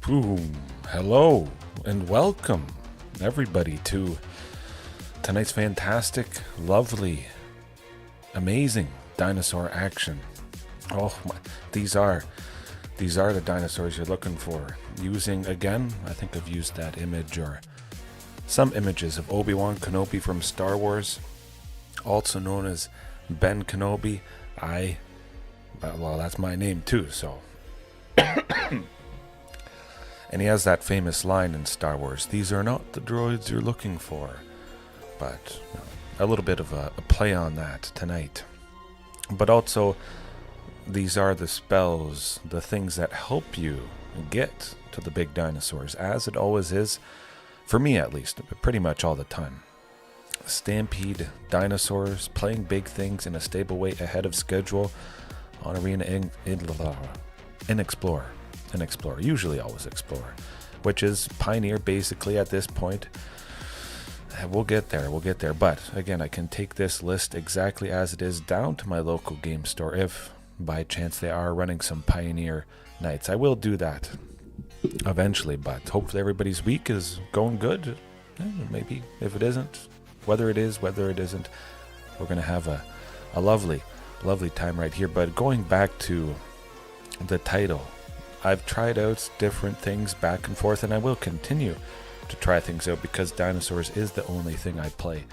Boom. Hello and welcome everybody to tonight's fantastic, lovely, amazing dinosaur action. Oh, these are the dinosaurs you're looking for. Using, again, I think I've used that image or some images of Obi-Wan Kenobi from Star Wars, also known as Ben Kenobi. Well, that's my name too, so. And he has that famous line in Star Wars, "These are not the droids you're looking for." But a little bit of a play on that tonight. But also, these are the spells, the things that help you get to the big dinosaurs, as it always is, for me at least, pretty much all the time. Stampede dinosaurs, playing big things in a stable way ahead of schedule on Arena in Explorer, usually always Explorer, which is Pioneer basically at this point. We'll get there, but again, I can take this list exactly as it is down to my local game store if by chance they are running some Pioneer nights. I will do that eventually, but hopefully everybody's week is going good. Maybe if it isn't, whether it is, whether it isn't, we're going to have a lovely time right here. But going back to the title, I've tried out different things back and forth, and I will continue to try things out because Dinosaurs is the only thing I play.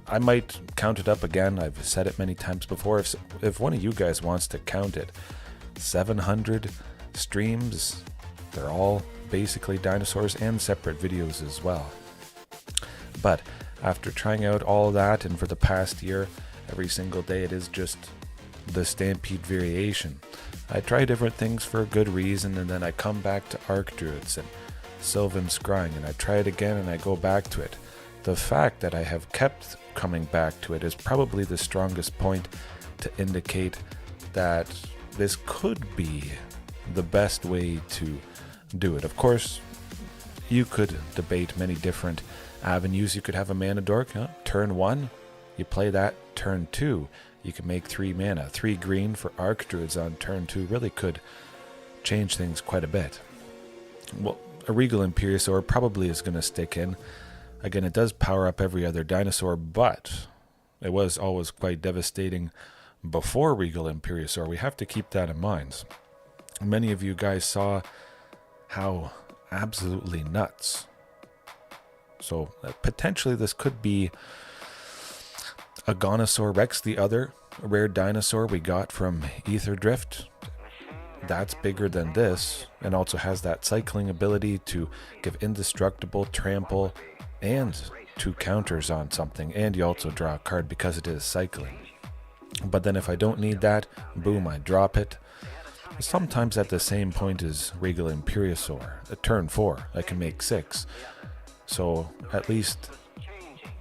I might count it up again. I've said it many times before. If one of you guys wants to count it, 700 streams, they're all basically Dinosaurs and separate videos as well. But after trying out all that, and for the past year, every single day it is just the Stampede variation. I try different things for a good reason, and then I come back to Archdruids and Sylvan Scrying, and I try it again and I go back to it. The fact that I have kept coming back to it is probably the strongest point to indicate that this could be the best way to do it. Of course, you could debate many different avenues. You could have a mana dork, turn 1, you play that, turn 2, you can make 3 mana. 3 green for Archdruids on turn 2 really could change things quite a bit. Well, a Regal Imperiosaur probably is going to stick in. Again, it does power up every other dinosaur, but it was always quite devastating before Regal Imperiosaur. We have to keep that in mind. Many of you guys saw how absolutely nuts. So potentially this could be a Dinosaur Rex, the other rare dinosaur we got from Aetherflux. That's bigger than this, and also has that cycling ability to give indestructible, trample, and 2 counters on something, and you also draw a card because it is cycling. But then if I don't need that, boom, I drop it. Sometimes at the same point as Regal Imperiosaur, at turn 4, I can make 6. So at least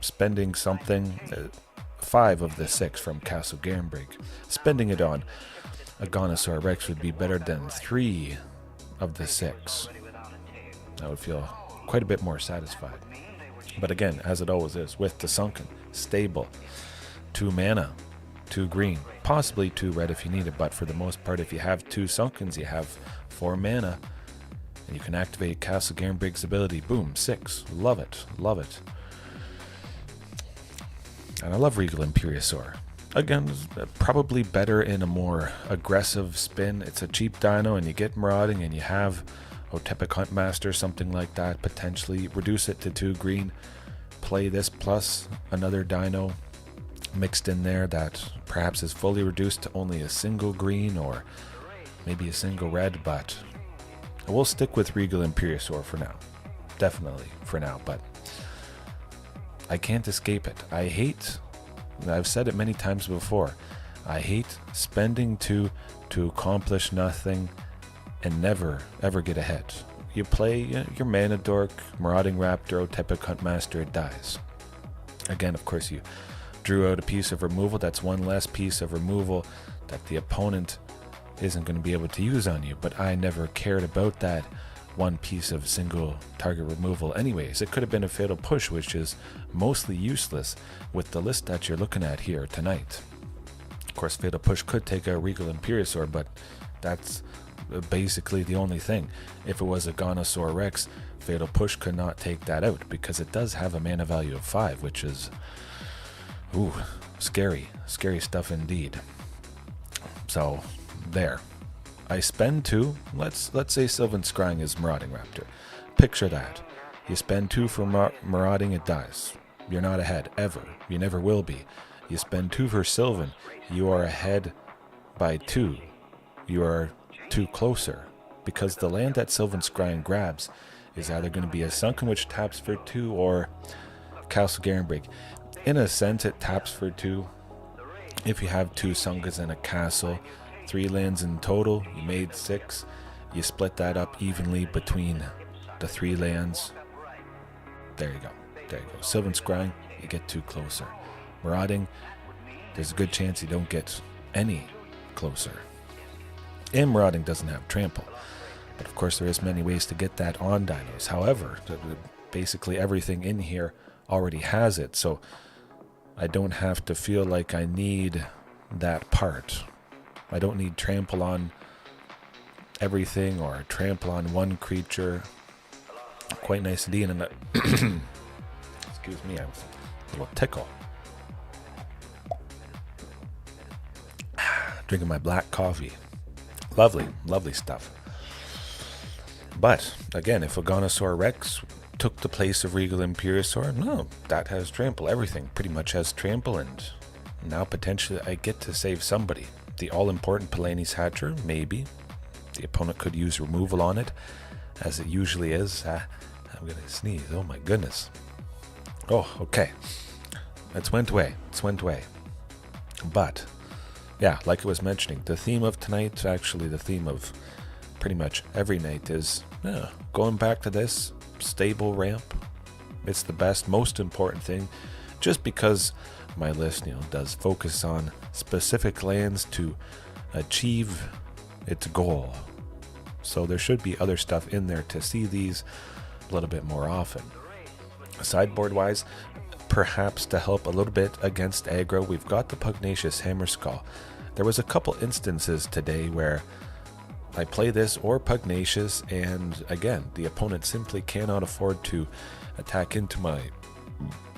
spending something, 5 of the 6 from Castle Garenbrig, spending it on a Dinosaur Rex would be better than 3 of the 6. I would feel quite a bit more satisfied. But again, as it always is, with the Sunken, stable, 2 mana, 2 green, possibly 2 red if you need it, but for the most part, if you have 2 Sunkens, you have 4 mana, and you can activate Castle Garenbrig's ability. Boom, 6. Love it, love it. And I love Regal Imperiosaur. Again, probably better in a more aggressive spin. It's a cheap dino, and you get marauding, and you have Otepic Huntmaster, something like that, potentially. Reduce it to 2 green. Play this plus another dino mixed in there that perhaps is fully reduced to only a single green or maybe a single red, but I will stick with Regal Imperiosaur for now. Definitely for now, but I can't escape it. I've said it many times before, I hate spending 2 to accomplish nothing and never ever get ahead. You play your Mana Dork, Marauding Raptor, Otepic Huntmaster, it dies. Again, of course, you drew out a piece of removal. That's one less piece of removal that the opponent isn't going to be able to use on you, but I never cared about that one piece of single target removal anyways. It could have been a Fatal Push, which is mostly useless with the list that you're looking at here tonight. Of course, Fatal Push could take a Regal Imperiosaur, but that's basically the only thing. If it was a Dinosaur Rex, Fatal Push could not take that out because it does have a mana value of 5, which is scary stuff indeed. So there, I spend 2. Let's say Sylvan Scrying is Marauding Raptor. Picture that. You spend 2 for Marauding, it dies. You're not ahead ever. You never will be. You spend 2 for Sylvan, you are ahead by 2. You are 2 closer, because the land that Sylvan Scrying grabs is either going to be a Sunken, which taps for 2, or Castle Garenbrig. In a sense, it taps for 2. If you have 2 Sunkens and a castle, 3 lands in total, you made 6. You split that up evenly between the 3 lands. There you go. There you go. Sylvan Scrying, you get 2 closer. Marauding, there's a good chance you don't get any closer. And Marauding doesn't have trample. But of course there is many ways to get that on dinos. However, basically everything in here already has it. So I don't have to feel like I need that part. I don't need trample on everything or trample on one creature. Quite nice indeed. And excuse me, I was a little tickle. Drinking my black coffee. Lovely, lovely stuff. But again, if a Dinosaur Rex took the place of Regal Imperiosaur, no, that has trample. Everything pretty much has trample, and now potentially I get to save somebody. The all-important Palani's Hatcher, maybe. The opponent could use removal on it, as it usually is. I'm gonna sneeze, oh my goodness. Oh, okay. It's went away, But, yeah, like I was mentioning, the theme of tonight, actually the theme of pretty much every night is going back to this stable ramp. It's the best, most important thing, just because my list, does focus on specific lands to achieve its goal. So there should be other stuff in there to see these a little bit more often. Sideboard wise, perhaps to help a little bit against aggro, we've got the Pugnacious Hammerskull. There was a couple instances today where I play this or Pugnacious, and again, the opponent simply cannot afford to attack into my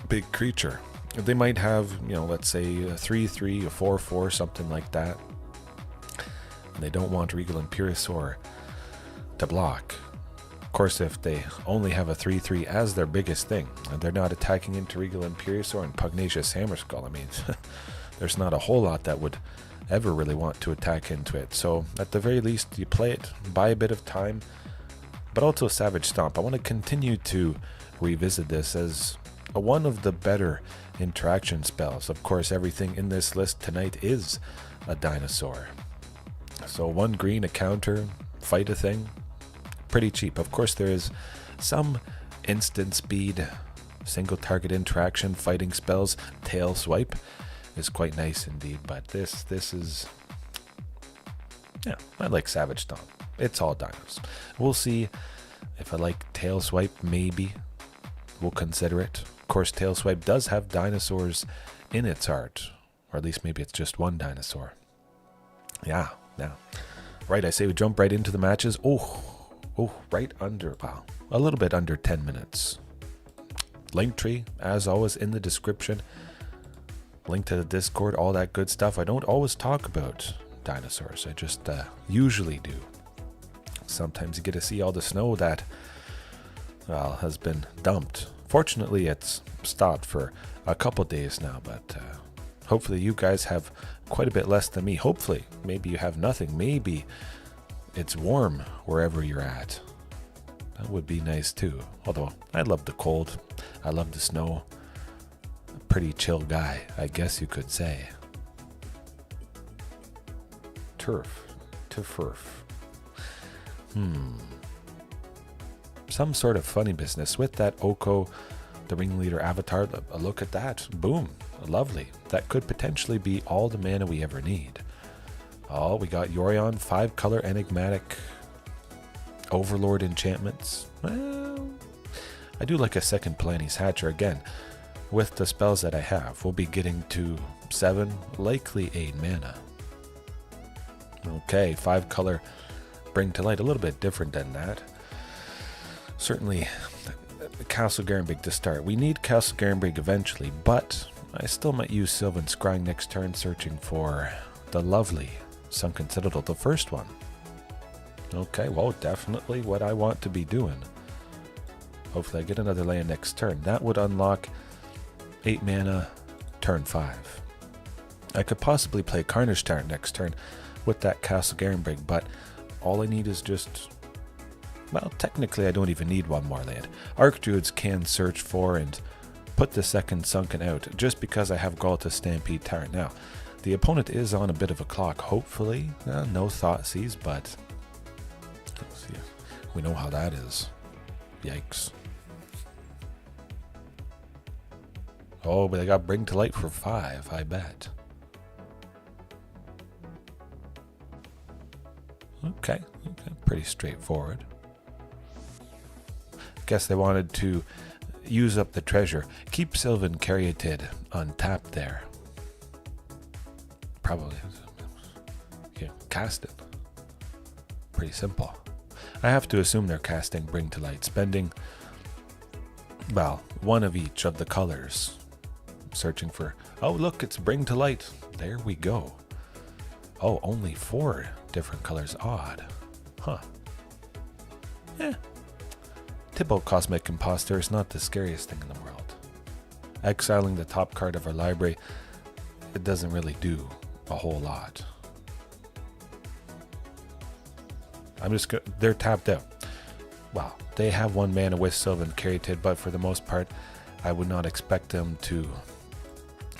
big creature. They might have, let's say a 3/3, a 4/4, something like that. And they don't want Regal Imperiosaur to block. Of course, if they only have a 3/3 as their biggest thing, and they're not attacking into Regal Imperiosaur and Pugnacious Hammerskull, I mean, there's not a whole lot that would ever really want to attack into it. So at the very least, you play it, buy a bit of time, but also Savage Stomp. I want to continue to revisit this as one of the better interaction spells. Of course, everything in this list tonight is a dinosaur. So 1 green, a counter, fight a thing, pretty cheap. Of course, there is some instant speed, single target interaction, fighting spells. Tail Swipe is quite nice indeed, but this is, yeah, I like Savage Stomp. It's all dinos. We'll see if I like Tail Swipe, maybe. We'll consider it. Of course, Tail Swipe does have dinosaurs in its art, or at least maybe it's just 1 dinosaur. Yeah. Right, I say we jump right into the matches. Oh, right under, wow, a little bit under 10 minutes. Linktree, as always, in the description. Link to the Discord, all that good stuff. I don't always talk about dinosaurs. I just usually do. Sometimes you get to see all the snow that, well, has been dumped. Fortunately, it's stopped for a couple days now, but hopefully you guys have quite a bit less than me. Hopefully, maybe you have nothing. Maybe it's warm wherever you're at. That would be nice too. Although, I love the cold. I love the snow. A pretty chill guy, I guess you could say. Turf. Some sort of funny business with that Oko, the ringleader avatar. A look at that. Boom. Lovely. That could potentially be all the mana we ever need. Oh, we got Yorion, 5-color enigmatic overlord enchantments. Well, I do like a second Palani's Hatcher. Again, with the spells that I have, we'll be getting to 7, likely 8 mana. Okay, 5-color Bring to Light, a little bit different than that. Certainly, Castle Garenbrig to start. We need Castle Garenbrig eventually, but I still might use Sylvan Scrying next turn, searching for the lovely Sunken Citadel, the first one. Okay, well, definitely what I want to be doing. Hopefully I get another land next turn. That would unlock 8 mana, turn 5. I could possibly play Carnage Tyrant next turn with that Castle Garenbrig, but all I need is just... well, technically I don't even need one more land. Archdruids can search for and put the second Sunken out, just because I have Ghalta Stampede Tyrant now. The opponent is on a bit of a clock, hopefully. No Thoughtseize, but let's see. We know how that is. Yikes. Oh, but they got Bring to Light for 5, I bet. Okay, pretty straightforward. Guess they wanted to use up the treasure. Keep Sylvan Caryatid untapped there. Probably. Okay, cast it. Pretty simple. I have to assume they're casting Bring to Light, spending, well, one of each of the colors. Searching for, oh look, it's Bring to Light. There we go. Oh, only 4 different colors. Odd. Huh. Tybalt Cosmic Imposter is not the scariest thing in the world. Exiling the top card of our library, it doesn't really do a whole lot. They're tapped out. Wow, they have 1 mana with Sylvan Caryatid, but for the most part, I would not expect them to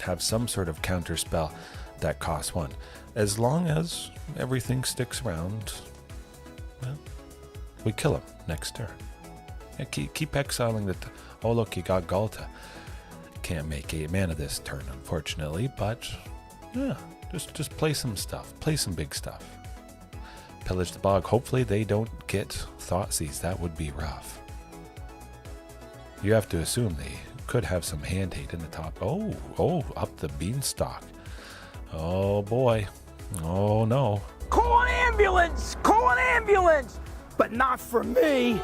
have some sort of counter spell that costs 1. As long as everything sticks around, well, we kill him next turn. Yeah, keep exiling the... oh look, you got Ghalta. Can't make 8 mana this turn, unfortunately, but yeah, just play some stuff. Play some big stuff. Pillage the Bog. Hopefully they don't get Thoughtseize. That would be rough. You have to assume they could have some hand hate in the top. Oh, up the beanstalk. Oh boy. Oh no. Call an ambulance! Call an ambulance! But not for me!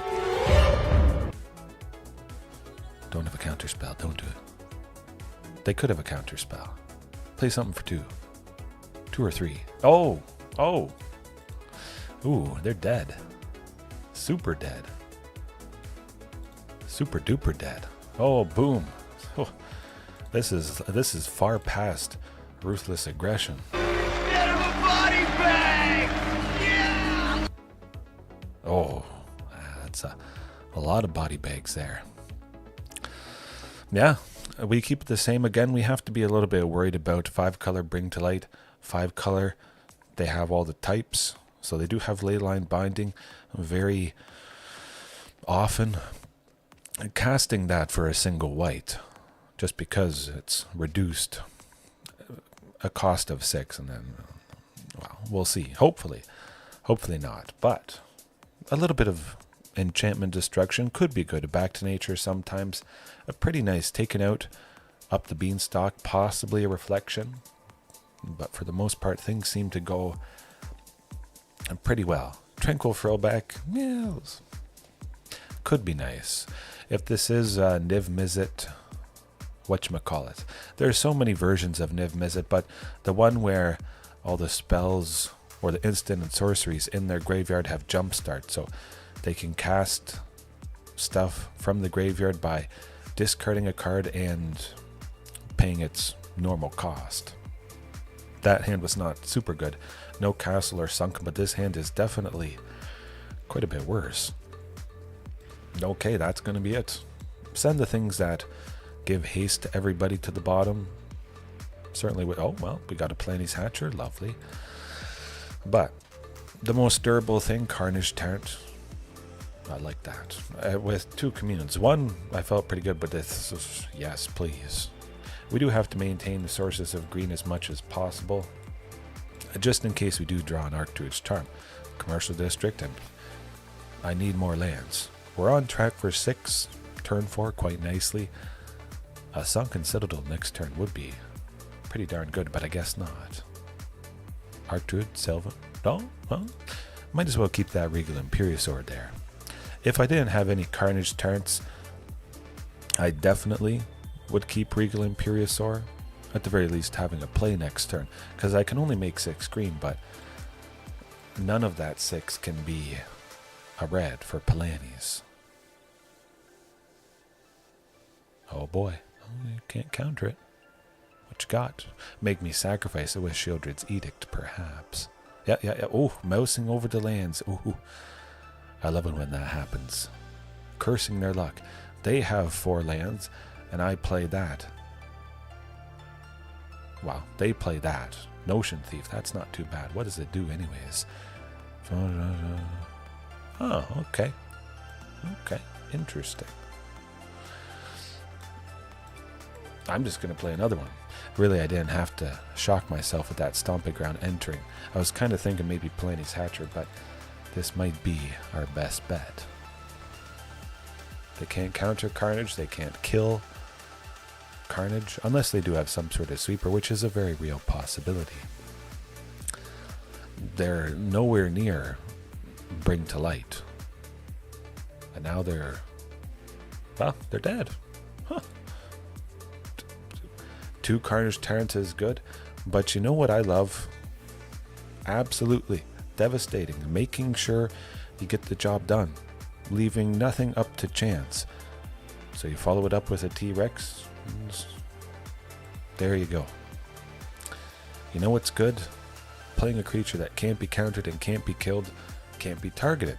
Don't have a counter spell. Don't do it. They could have a counter spell. Play something for 2. 2 or 3. Oh! Ooh, they're dead. Super dead. Super duper dead. Oh, boom. Oh, this is far past ruthless aggression. Get him a body bag! Yeah! Oh, that's a lot of body bags there. Yeah, we keep it the same. Again, we have to be a little bit worried about 5-color Bring to Light. 5-color, they have all the types. So they do have Leyline Binding. Very often casting that for a single white, just because it's reduced a cost of 6, and then, well, we'll see. Hopefully not. But a little bit of enchantment destruction could be good. Back to nature sometimes. A pretty nice taken out up the beanstalk, possibly a reflection. But for the most part, things seem to go pretty well. Tranquil Throwback, yeah, could be nice. If this is Niv Mizzet, whatchamacallit. There are so many versions of Niv Mizzet, but the one where all the spells or the instant and sorceries in their graveyard have jumpstart, so they can cast stuff from the graveyard by discarding a card and paying its normal cost. That hand was not super good. No castle or sunken, but this hand is definitely quite a bit worse. Okay, that's going to be it. Send the things that give haste to everybody to the bottom. Certainly with, oh, well, we got a Palani's Hatcher, lovely. But the most durable thing, Carnage Tyrant. I like that. With 2 communes. One, I felt pretty good, but this is, yes, please. We do have to maintain the sources of green as much as possible, just in case we do draw an Archdruid's Charm. Commercial District, and I need more lands. We're on track for 6, turn 4 quite nicely. A Sunken Citadel next turn would be pretty darn good, but I guess not. Archdruid, Sylvan, no, well, Might as well keep that Regal Imperiosaur there. If I didn't have any Carnage Tyrants, I definitely would keep Regal Imperiosaur. At the very least, having a play next turn. Because I can only make 6 green, but none of that 6 can be a red for Palani's. Oh boy. Oh, you can't counter it. What you got? Make me sacrifice it with Sheoldred's Edict, perhaps. Yeah. Oh, mousing over the lands. Ooh. I love it when that happens. Cursing their luck. They have 4 lands, and I play that. Wow, they play that. Notion Thief, that's not too bad. What does it do anyways? Oh, okay. Okay, interesting. I'm just going to play another one. Really, I didn't have to shock myself with that Stomping Ground entering. I was kind of thinking maybe Palani's Hatcher, but this might be our best bet. They can't counter Carnage, they can't kill Carnage, unless they do have some sort of sweeper, which is a very real possibility. They're nowhere near Bring to Light. And now they're dead. Huh. 2 Carnage Tyrants is good, but you know what I love? Absolutely devastating. Making sure you get the job done, leaving nothing up to chance. So you follow it up with a T-Rex. There you go. You know what's good? Playing a creature that can't be countered and can't be killed, can't be targeted.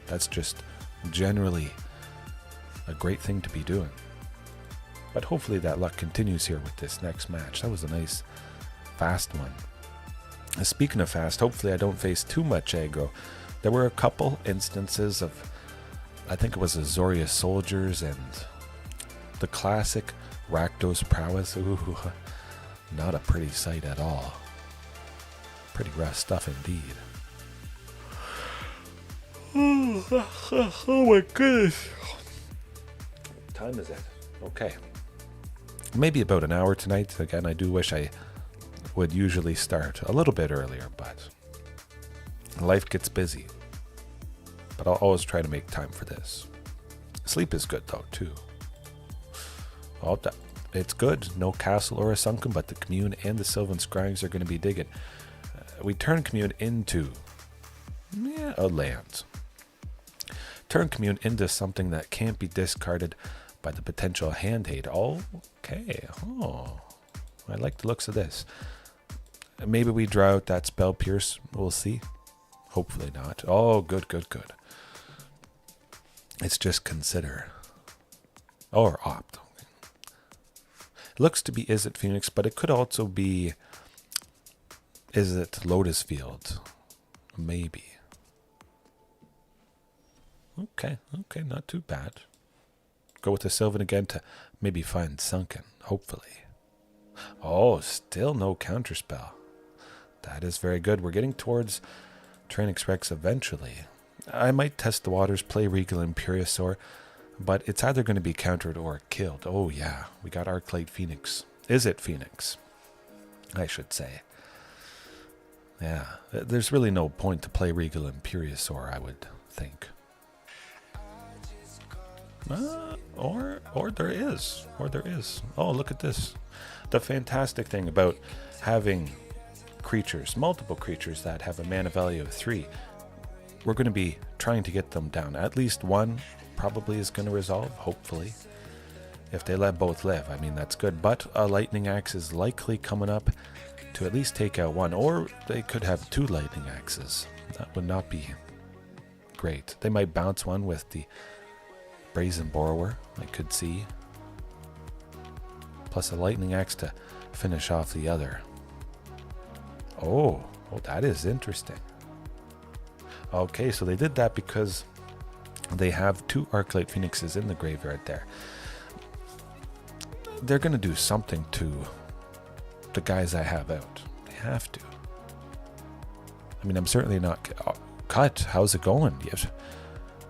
That's just generally a great thing to be doing. But hopefully that luck continues here with this next match. That was a nice fast one. Speaking of fast, hopefully I don't face too much aggro. There were a couple instances of, I think it was Azorius Soldiers and the classic Rakdos Prowess. Ooh, not a pretty sight at all. Pretty rough stuff indeed. Oh my goodness. What time is it? Okay. Maybe about an hour tonight. Again, I do wish I would usually start a little bit earlier, but life gets busy. But I'll always try to make time for this. Sleep is good though, too. Oh, it's good. No castle or a sunken, but the Commune and the Sylvan Scrying are going to be digging. We turn Commune into a land. Turn Commune into something that can't be discarded by the potential hand hate. Okay. Oh, I like the looks of this. Maybe we draw out that Spell Pierce. We'll see. Hopefully not. Oh, good. It's just consider. Or opt. It looks to be Izzet Phoenix, but it could also be Izzet Lotus Field. Maybe. Okay, not too bad. Go with the Sylvan again to maybe find Sunken, hopefully. Oh, still no counterspell. That is very good. We're getting towards Tyrranax Rex eventually. I might test the waters, play Regal Imperiosaur, but it's either going to be countered or killed. Oh yeah, we got Izzet Phoenix. Izzet Phoenix, I should say. Yeah, there's really no point to play Regal Imperiosaur, I would think. Or there is. Oh, look at this. The fantastic thing about having creatures, multiple creatures that have a mana value of 3, we're going to be trying to get them down. At least one probably is going to resolve, hopefully. If they let both live, I mean, that's good. But a Lightning Axe is likely coming up to at least take out one. Or they could have 2 Lightning Axes. That would not be great. They might bounce one with the Brazen Borrower, I could see. Plus a Lightning Axe to finish off the other. Oh, that is interesting. Okay, so they did that because they have 2 Arclight Phoenixes in the graveyard there. They're going to do something to the guys I have out. They have to. I mean, I'm certainly not cut. How's it going? Yes.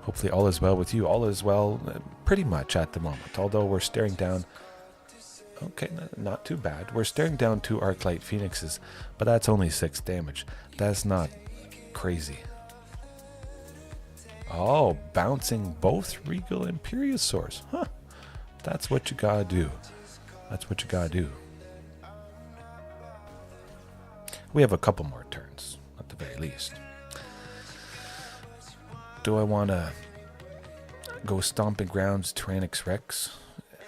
Hopefully all is well with you. All is well pretty much at the moment. Although we're staring down... Okay, not too bad. We're staring down 2 Arclight Phoenixes, but that's only 6 damage. That's not crazy. Oh, bouncing both Regal Imperiosaurs. Huh. That's what you gotta do. That's what you gotta do. We have a couple more turns, at the very least. Do I want to go Stomping Grounds, Tyrranax Rex?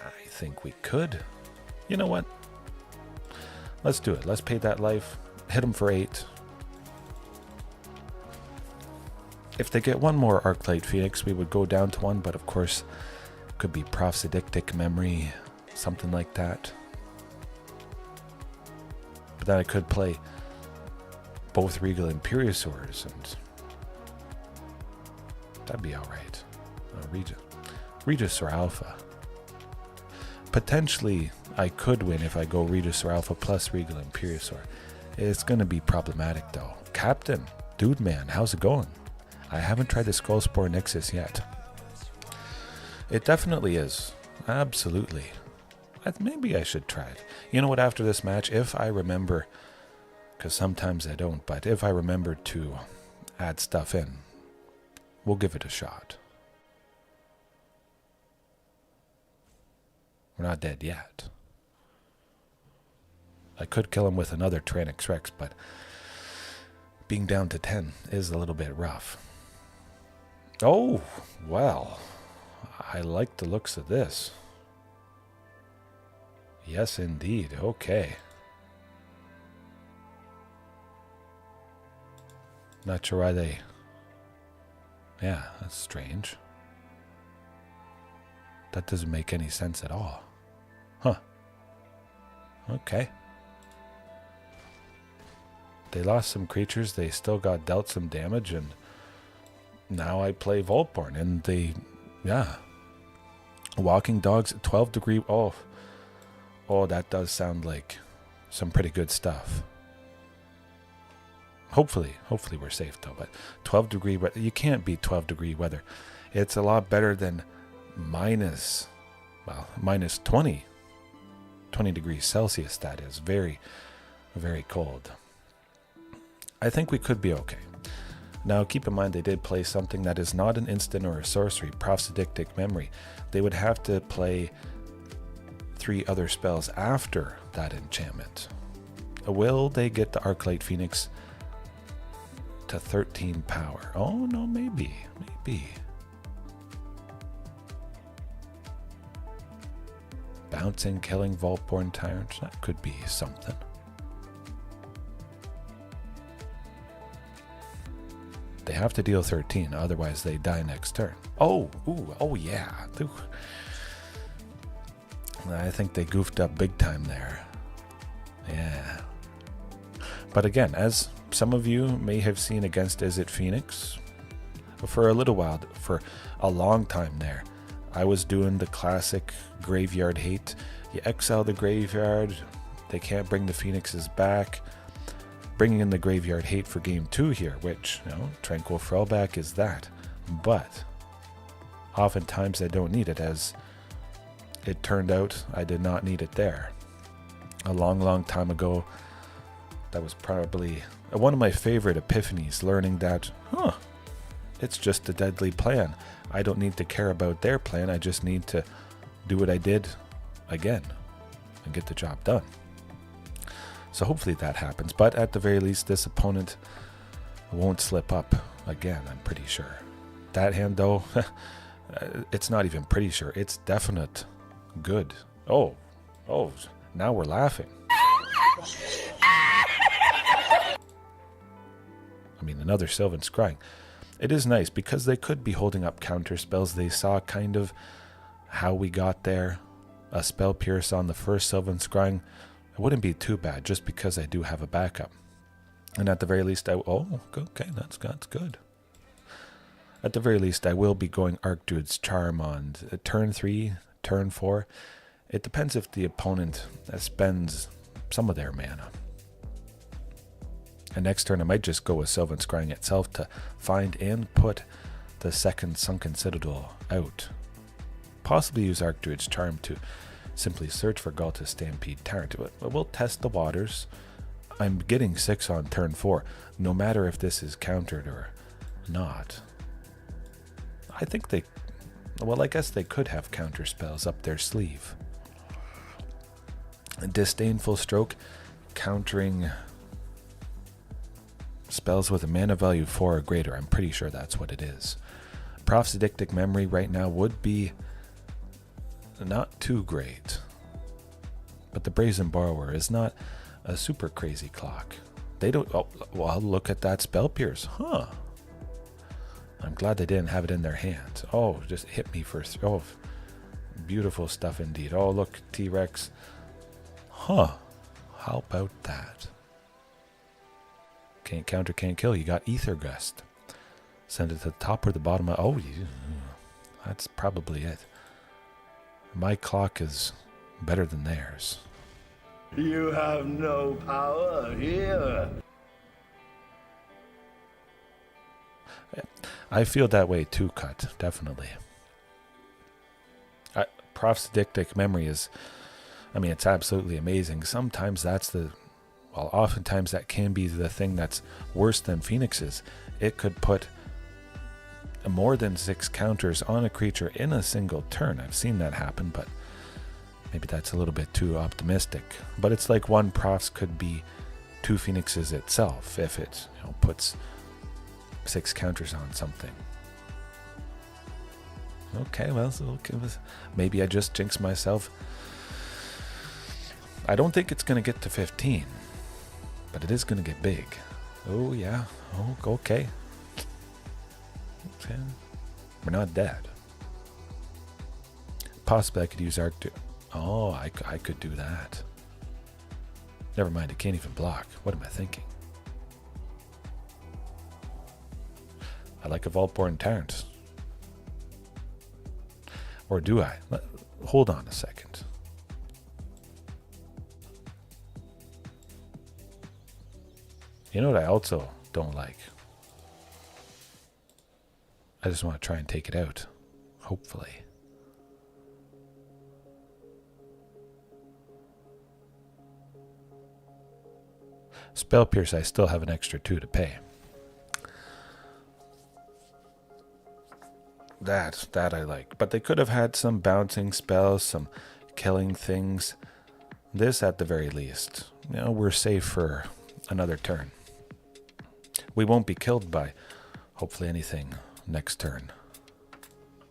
I think we could. You know what? Let's do it. Let's pay that life. Hit him for 8. If they get one more Arclight Phoenix, we would go down to 1, but of course, could be Prophetic Memory, something like that. But then I could play both Regal Imperiosaurs, and that'd be alright. Regisaur Alpha. Potentially, I could win if I go Regisaur Alpha plus Regal Imperiosaur. It's going to be problematic, though. Captain, dude man, how's it going? I haven't tried the Skullspore Nexus yet. It definitely is. Absolutely. Maybe I should try it. You know what, after this match, if I remember, because sometimes I don't, but if I remember to add stuff in, we'll give it a shot. We're not dead yet. I could kill him with another Tyrranax Rex, but being down to 10 is a little bit rough. Oh, well, I like the looks of this. Yes, indeed. Okay. Not sure why they... Yeah, that's strange. That doesn't make any sense at all. Huh. Okay. They lost some creatures. They still got dealt some damage, and now I play Vaultborn, and they... Yeah. Walking Dogs at 12 degree... Oh, that does sound like some pretty good stuff. Hopefully we're safe though, but 12 degree weather, you can't beat 12 degree weather. It's a lot better than minus 20 degrees Celsius. That is very, very cold. I think we could be okay. Now keep in mind they did play something that is not an instant or a sorcery, Prophetic Memory. They would have to play 3 other spells after that enchantment. Will they get the Arclight Phoenix to 13 power? Oh no, maybe. Bouncing, killing Vaultborn Tyrant, that could be something. They have to deal 13, otherwise they die next turn. Oh yeah. Ooh. I think they goofed up big time there. Yeah. But again, as some of you may have seen against Izzet Phoenix, for a little while, for a long time there, I was doing the classic graveyard hate. You exile the graveyard, they can't bring the Phoenixes back. Bringing in the graveyard hate for game 2 here, which, Tranquil Frellback is that. But oftentimes I don't need it, as it turned out I did not need it there. A long time ago, that was probably one of my favorite epiphanies, learning that, it's just a deadly plan. I don't need to care about their plan, I just need to do what I did again and get the job done. So hopefully that happens, but at the very least this opponent won't slip up again, I'm pretty sure. That hand though, it's not even pretty sure, it's definite good. Oh, now we're laughing. I mean, another Sylvan Scrying. It is nice because they could be holding up counter spells. They saw kind of how we got there. A Spell Pierce on the first Sylvan Scrying. It wouldn't be too bad just because I do have a backup. And at the very least, okay, that's good. At the very least, I will be going Archdruid's Charm on turn 3, turn 4. It depends if the opponent spends some of their mana. And next turn I might just go with Sylvan Scrying itself to find and put the second Sunken Citadel out. Possibly use Archdruid's Charm to simply search for Ghalta Stampede Tyrant. But we'll test the waters. I'm getting 6 on turn 4, no matter if this is countered or not. I think they... Well, I guess they could have counter spells up their sleeve. A Disdainful Stroke, countering spells with a mana value 4 or greater. I'm pretty sure that's what it is. Prophetic Memory right now would be not too great. But the Brazen Borrower is not a super crazy clock. They don't... Oh, well, look at that Spell Pierce. Huh. I'm glad they didn't have it in their hands. Oh, just hit me for... Oh, beautiful stuff indeed. Oh, look, T-Rex. Huh. How about that? Can't counter, can't kill. You got Ether Gust. Send it to the top or the bottom. Oh, that's probably it. My clock is better than theirs. You have no power here. I feel that way too, Cut. Definitely. Prophetic Memory is... I mean, it's absolutely amazing. Sometimes that's the... Well, oftentimes that can be the thing that's worse than Phoenix's. It could put more than 6 counters on a creature in a single turn. I've seen that happen, but maybe that's a little bit too optimistic. But it's like one Profs could be 2 Phoenixes itself if it puts 6 counters on something. Okay, well, maybe I just jinxed myself. I don't think it's going to get to 15, but it is going to get big. Oh, yeah. Oh, okay. We're not dead. Possibly I could use Archdruid. Oh, I could do that. Never mind, it can't even block. What am I thinking? I like a Vaultborn Tyrant. Or do I? Hold on a second. You know what I also don't like? I just want to try and take it out. Hopefully. Spell Pierce, I still have an extra 2 to pay. That I like. But they could have had some bouncing spells, some killing things. This at the very least. We're safe for another turn. We won't be killed by, hopefully, anything next turn.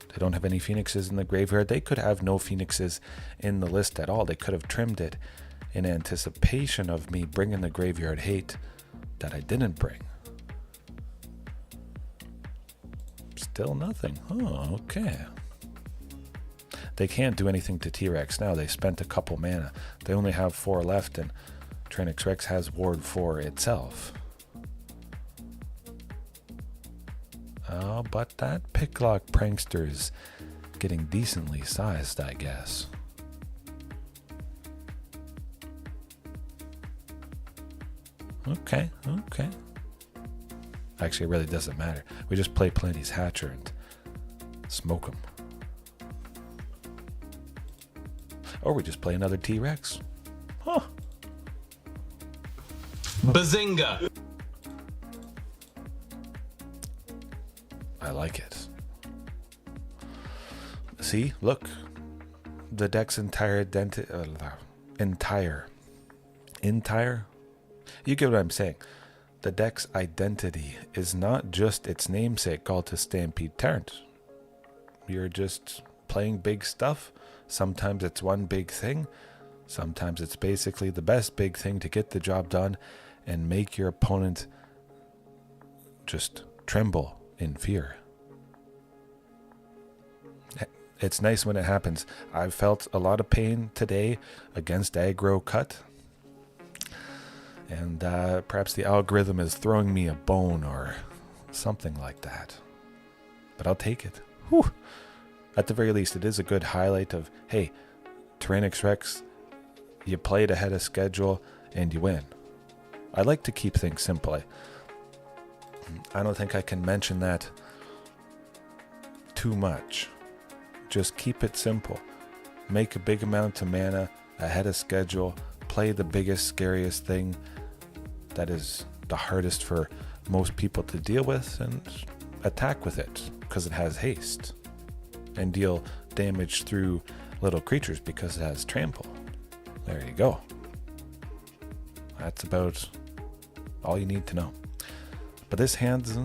They don't have any Phoenixes in the graveyard. They could have no Phoenixes in the list at all. They could have trimmed it in anticipation of me bringing the graveyard hate that I didn't bring. Still nothing. Oh, okay. They can't do anything to T-Rex now. They spent a couple mana. They only have 4 left, and Tyrranax Rex has Ward 4 itself. Oh, but that Picklock Prankster is getting decently sized, I guess. Okay. Actually, it really doesn't matter. We just play Palani's Hatcher and smoke him. Or we just play another T-Rex. Huh. Bazinga! I like it. See, look. The deck's entire You get what I'm saying. The deck's identity is not just its namesake, Ghalta Stampede Tyrant. You're just playing big stuff. Sometimes it's one big thing. Sometimes it's basically the best big thing to get the job done and make your opponent just tremble in fear. It's nice when it happens. I've felt a lot of pain today against aggro cut. And perhaps the algorithm is throwing me a bone or something like that. But I'll take it. Whew. At the very least, it is a good highlight of, hey, Tyrranax Rex, you played ahead of schedule and you win. I like to keep things simple. I don't think I can mention that too much. Just keep it simple. Make a big amount of mana ahead of schedule. Play the biggest, scariest thing that is the hardest for most people to deal with, and attack with it because it has haste, and deal damage through little creatures because it has trample. There you go. That's about all you need to know. But this hand's...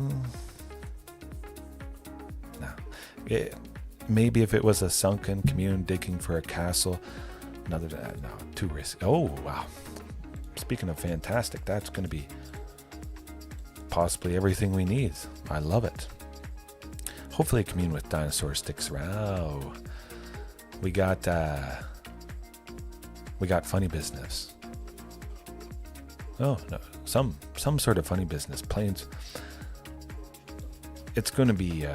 maybe if it was a sunken commune digging for a castle, no, too risky. Oh, wow. Speaking of fantastic, that's going to be possibly everything we need. I love it. Hopefully a commune with dinosaurs sticks around. We got funny business. Oh, no, some sort of funny business. Plains. It's going to be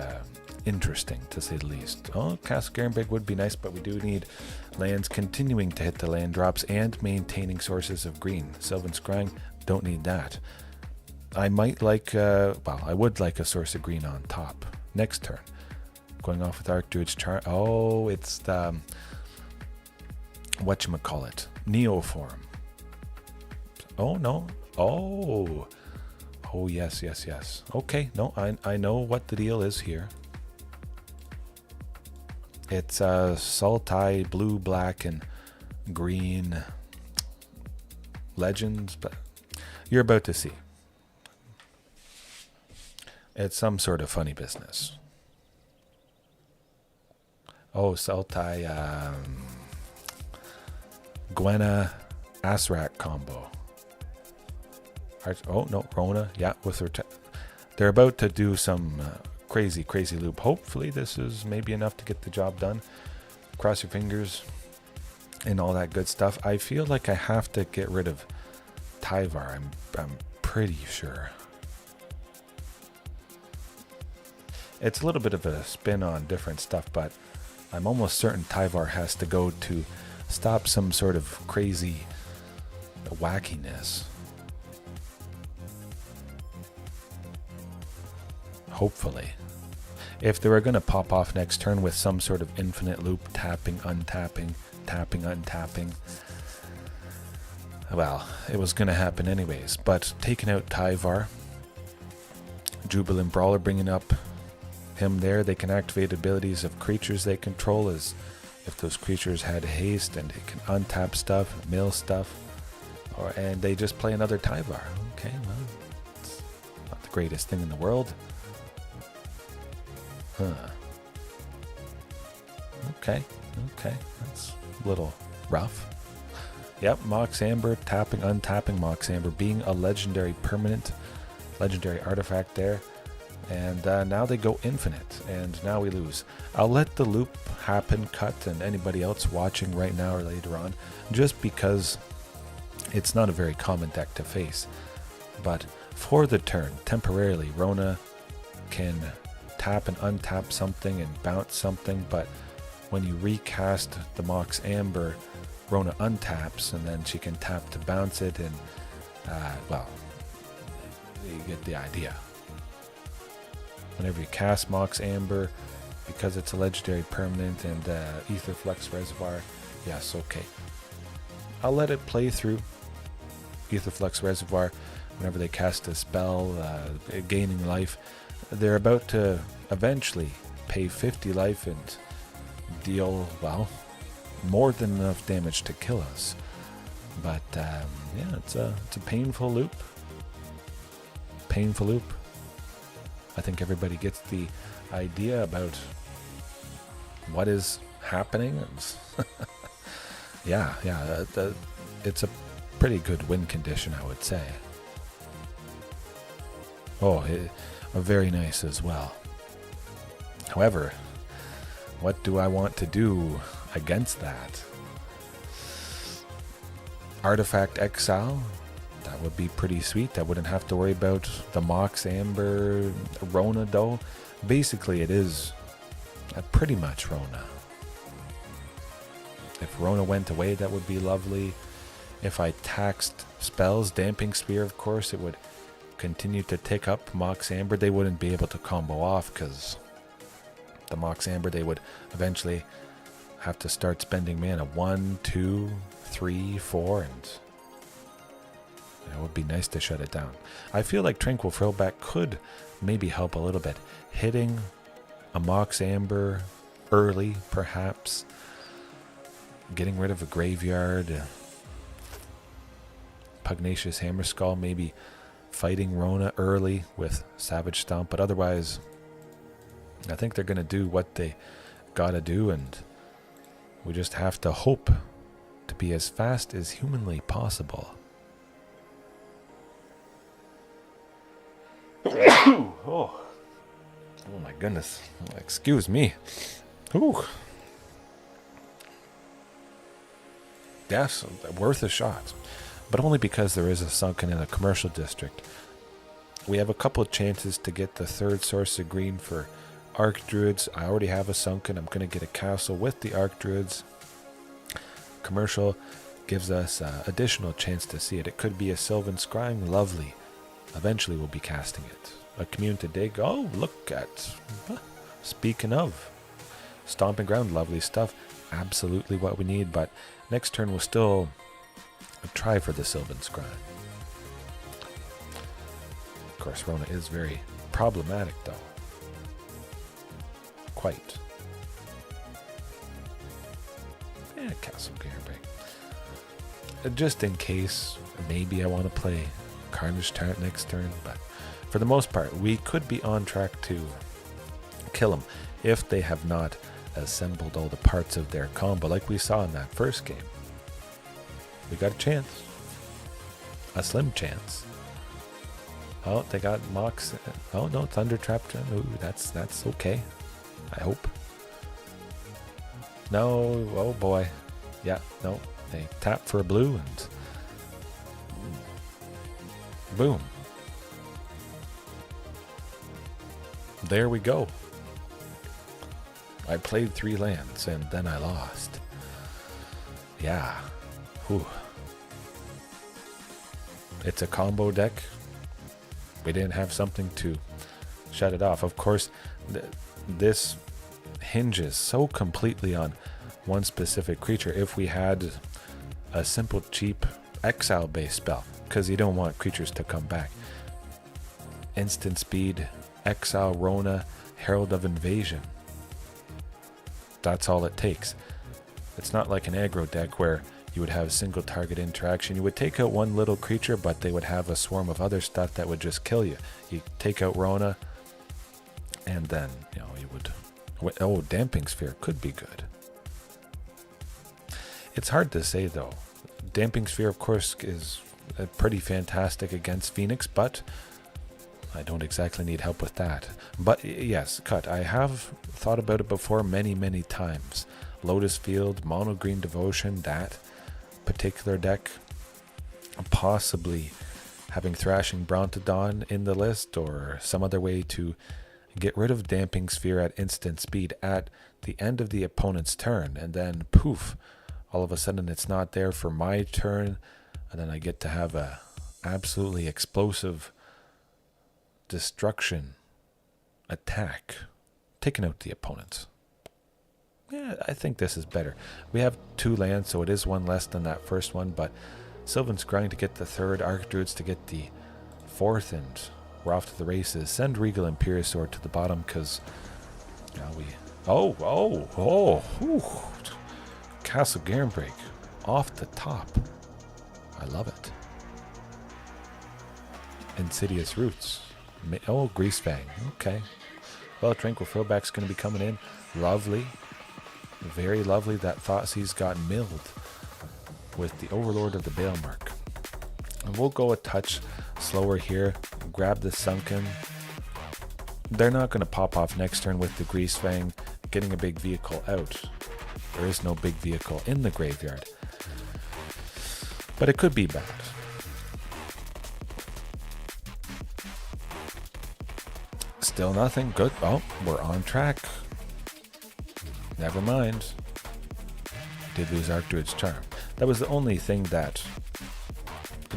interesting, to say the least. Oh, Castle Garenbrig would be nice, but we do need lands continuing to hit the land drops and maintaining sources of green. Sylvan Scrying, don't need that. I might like, I would like a source of green on top next turn. Going off with Archdruids chart. Oh, it's the, whatchamacallit, Neoform. Oh, no. Oh, yes. Okay, no, I know what the deal is here. It's Sultai, blue, black, and green legends, but you're about to see. It's some sort of funny business. Oh, Sultai, Gwenna, Asrak combo. Oh, no, Rona, yeah, with her... They're about to do some... crazy loop. Hopefully this is maybe enough to get the job done. Cross your fingers and all that good stuff. I feel like I have to get rid of Tyvar. I'm pretty sure. It's a little bit of a spin on different stuff, but I'm almost certain Tyvar has to go to stop some sort of crazy wackiness. Hopefully. If they were going to pop off next turn with some sort of infinite loop, tapping, untapping, tapping, untapping, well, it was going to happen anyways. But taking out Tyvar, Jubilant Brawler, bringing up him there, they can activate abilities of creatures they control as if those creatures had haste, and they can untap stuff, mill stuff, and they just play another Tyvar. Okay, well, it's not the greatest thing in the world. Huh. Okay, that's a little rough. Yep, Mox Amber, tapping, untapping Mox Amber, being a legendary permanent, legendary artifact there. And now they go infinite, and now we lose. I'll let the loop happen, cut, and anybody else watching right now or later on, just because it's not a very common deck to face. But for the turn, temporarily, Rona can tap and untap something and bounce something, but when you recast the Mox Amber, Rona untaps, and then she can tap to bounce it, and well, you get the idea. Whenever you cast Mox Amber, because it's a legendary permanent and Aetherflux Reservoir, yes, okay. I'll let it play through. Aetherflux Reservoir, whenever they cast a spell, gaining life, they're about to eventually pay 50 life and deal, well, more than enough damage to kill us. But yeah, it's a painful loop. Painful loop. I think everybody gets the idea about what is happening. Yeah, it's a pretty good win condition, I would say. Oh, very nice as well. However, what do I want to do against that? Artifact Exile? That would be pretty sweet. I wouldn't have to worry about the Mox Amber Rona though. Basically it is pretty much Rona. If Rona went away, that would be lovely. If I taxed spells, Damping Spear, of course, it would continue to tick up Mox Amber. They wouldn't be able to combo off because the Mox Amber, they would eventually have to start spending mana. 1, 2, 3, 4, and It would be nice to shut it down. I feel like Tranquil Throwback could maybe help a little bit. Hitting a Mox Amber early, perhaps. Getting rid of a graveyard. Pugnacious Hammerskull, maybe fighting Rona early with Savage Stomp. But otherwise, I think they're going to do what they gotta do, and we just have to hope to be as fast as humanly possible. Oh my goodness. Excuse me. Ooh. Yes, worth a shot. But only because there is a Sunken in a commercial district. We have a couple of chances to get the third source of green for Archdruids. I already have a Sunken. I'm going to get a castle with the Archdruids. Commercial gives us additional chance to see it. It could be a Sylvan Scrying. Lovely. Eventually we'll be casting it. A Commune to dig. Oh, look at... Speaking of. Stomping Ground. Lovely stuff. Absolutely what we need. But next turn we'll still try for the Sylvan Scrying. Of course, Rona is very problematic, though. Quite. Yeah, Castle Garenbrig. Just in case, maybe I want to play Carnage Tyrant next turn, but for the most part, we could be on track to kill him if they have not assembled all the parts of their combo like we saw in that first game. We got a chance. A slim chance. Oh, they got Mox. Oh, no, Thunder Trap. Ooh, that's okay. I hope. No, oh boy. Yeah, no. They tap for a blue and boom. There we go. I played 3 lands and then I lost. Yeah. Whew. It's a combo deck. We didn't have something to shut it off. Of course, this hinges so completely on one specific creature. If we had a simple, cheap exile-based spell, because you don't want creatures to come back. Instant speed, exile Rona, Herald of Invasion. That's all it takes. It's not like an aggro deck where you would have single target interaction. You would take out one little creature, but they would have a swarm of other stuff that would just kill you. You take out Rona, and then, you know, you would... Oh, Damping Sphere could be good. It's hard to say, though. Damping Sphere, of course, is pretty fantastic against Phoenix, but I don't exactly need help with that. But yes, Cut, I have thought about it before many, many times. Lotus Field, Mono Green Devotion, that particular deck, possibly having Thrashing Brontodon in the list, or some other way to get rid of Damping Sphere at instant speed at the end of the opponent's turn, and then poof, all of a sudden it's not there for my turn, and then I get to have a absolutely explosive destruction attack, taking out the opponent. Yeah, I think this is better. We have 2 lands, so it is 1 less than that first one, but Sylvan Scrying to get the 3rd, Archdruids to get the 4th, and we're off to the races. Send Regal Imperiosaur to the bottom, because now we... Whew. Castle Garenbrig off the top. I love it. Insidious Roots. Oh, Greasefang. Okay. Well, Tranquil Throwback's going to be coming in. Lovely. Very lovely. That Thoughtseize got milled with the Overlord of the Balemark. And we'll go a touch slower here. Grab the Sunken. They're not going to pop off next turn with the Greasefang getting a big vehicle out. There is no big vehicle in the graveyard. But it could be bad. Still nothing. Good. Oh, we're on track. Never mind. Did lose Archdruid's Charm. That was the only thing that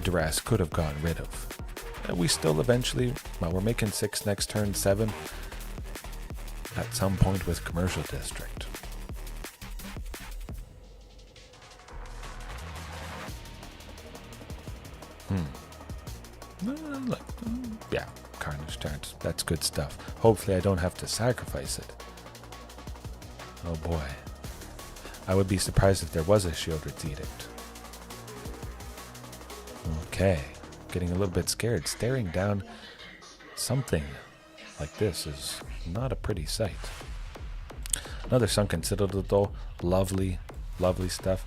Duress could have gotten rid of. We still eventually, well, we're making 6 next turn, 7 at some point with Commercial District. Yeah, Carnage Tyrant. That's good stuff. Hopefully I don't have to sacrifice it. Oh boy. I would be surprised if there was a Shieldred's Edict. Okay. Getting a little bit scared. Staring down something like this is not a pretty sight. Another Sunken Citadel though. Lovely, lovely stuff.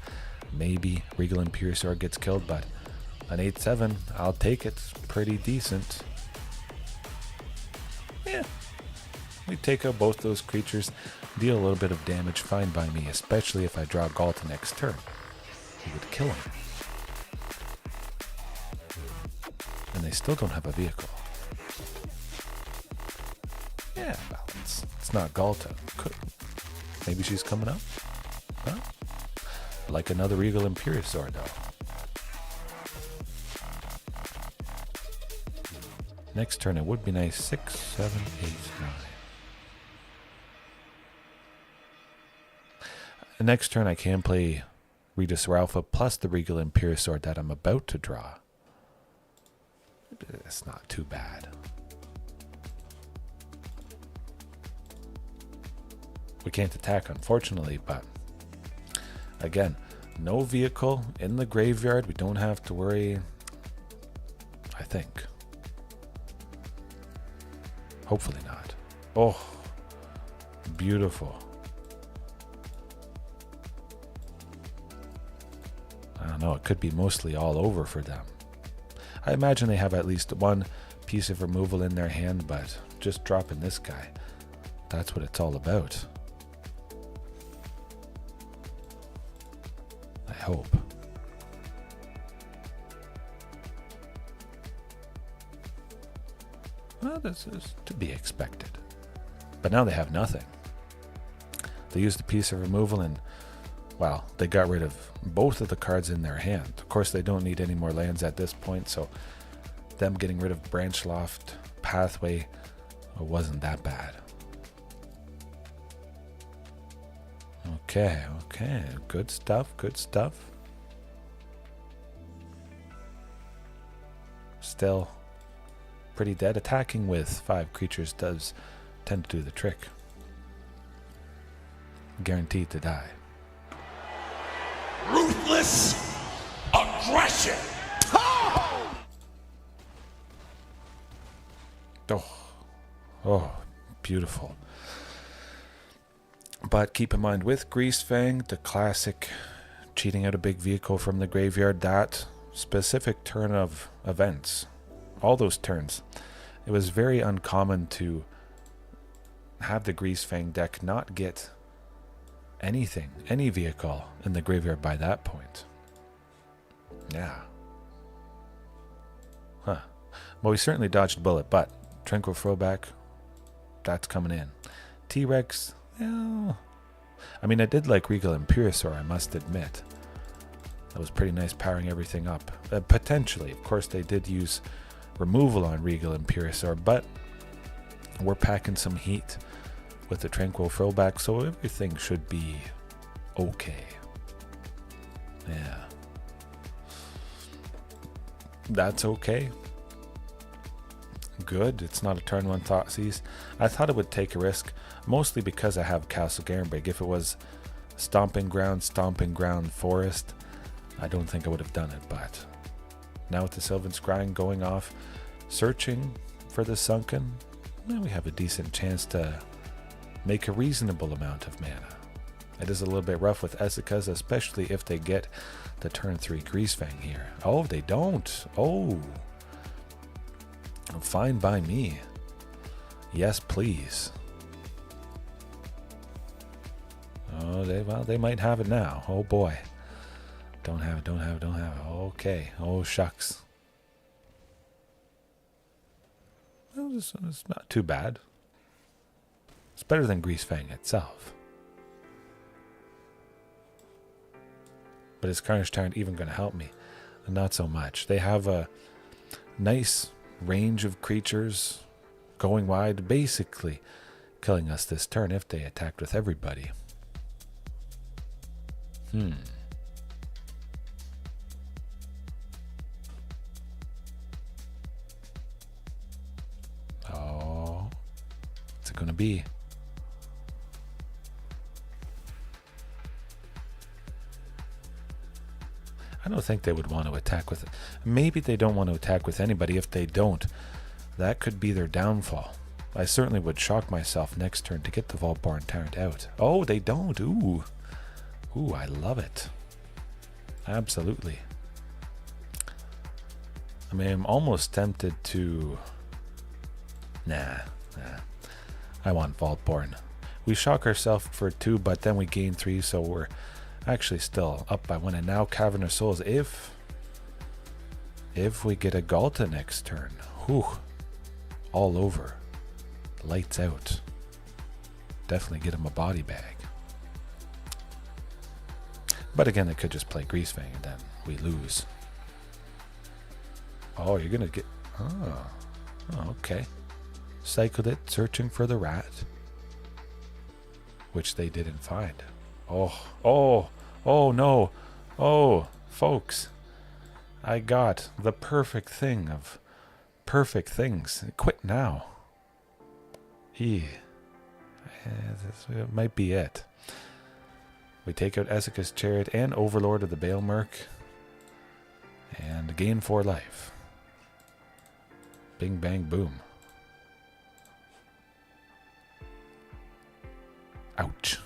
Maybe Regal Imperiosaur gets killed, but an 8-7, I'll take it. Pretty decent. Yeah. We take out both those creatures, deal a little bit of damage, fine by me, especially if I draw Ghalta next turn. He would kill him. And they still don't have a vehicle. Yeah, well, it's not Ghalta. Maybe she's coming up? Huh? Like another Regal Imperiosaur, though. Next turn, it would be nice. 6, 7, 8, 9. The next turn, I can play Regisaur Alpha plus the Regal Imperiosaur that I'm about to draw. It's not too bad. We can't attack, unfortunately, but again, no vehicle in the graveyard. We don't have to worry, I think. Hopefully not. Oh, beautiful. I don't know, it could be mostly all over for them. I imagine they have at least one piece of removal in their hand, but just dropping this guy, that's what it's all about. I hope. Well, this is to be expected. But now they have nothing. They used a piece of removal and, well, they got rid of both of the cards in their hand. Of course, they don't need any more lands at this point, so them getting rid of Branch Loft, Pathway, wasn't that bad. Okay, okay. Good stuff, good stuff. Still pretty dead. Attacking with 5 creatures does tend to do the trick. Guaranteed to die. Ruthless aggression. Oh, beautiful. But keep in mind, with Greasefang, the classic cheating out a big vehicle from the graveyard, that specific turn of events, all those turns, it was very uncommon to have the Greasefang deck not get anything, any vehicle in the graveyard by that point. Yeah. Huh. Well, we certainly dodged a bullet, but Tranquil Throwback, that's coming in. T-Rex, yeah. I mean, I did like Regal Imperiosaur, I must admit. That was pretty nice powering everything up. Potentially, of course, they did use removal on Regal Imperiosaur, but we're packing some heat with the Tranquil Throwback, so everything should be okay. Yeah. That's okay. Good. It's not a turn 1 Thoughtseize. I thought it would take a risk, mostly because I have Castle Garenbrig. If it was Stomping Ground, Forest, I don't think I would have done it, but now with the Sylvan Scrying going off, searching for the Sunken, well, we have a decent chance to make a reasonable amount of mana. It is a little bit rough with Ezeka's, especially if they get the turn 3 Greasefang here. Oh, they don't. Oh. Fine by me. Yes, please. Oh, they might have it now. Oh boy. Don't have it. Okay. Oh, shucks. Well, it's not too bad. It's better than Greasefang itself. But is Carnage Tyrant even going to help me? Not so much. They have a nice range of creatures going wide, basically killing us this turn if they attacked with everybody. be. I don't think they would want to attack with it. Maybe they don't want to attack with anybody. If they don't, that could be their downfall. I certainly would shock myself next turn to get the Vaultborn Tyrant out. Oh, they don't. Ooh. Ooh, I love it. Absolutely. I mean, I'm almost tempted to... Nah. I want Vaultborn. We shock ourselves for 2, but then we gain 3, so we're actually still up by 1. And now Cavern of Souls. If we get a Ghalta next turn, whew, all over. Lights out. Definitely get him a body bag. But again, they could just play Greasefang and then we lose. Oh, you're gonna get... Oh, okay. Cycled it, searching for the rat. Which they didn't find. Oh no. Oh, folks. I got the perfect thing of perfect things. Quit now. This might be it. We take out Ezeka's Chariot and Overlord of the Baelmerk and gain 4 life. Bing, bang, boom. Ouch.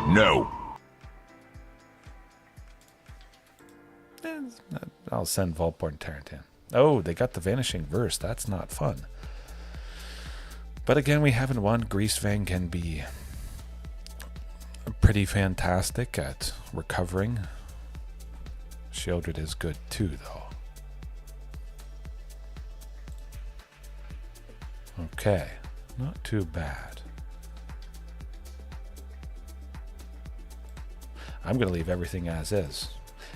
No. I'll send Vaultborn Tyrant in. Oh, they got the Vanishing Verse. That's not fun. But again, we haven't won. Greasefang can be pretty fantastic at recovering. Sheoldred is good too, though. Okay, not too bad. I'm going to leave everything as is.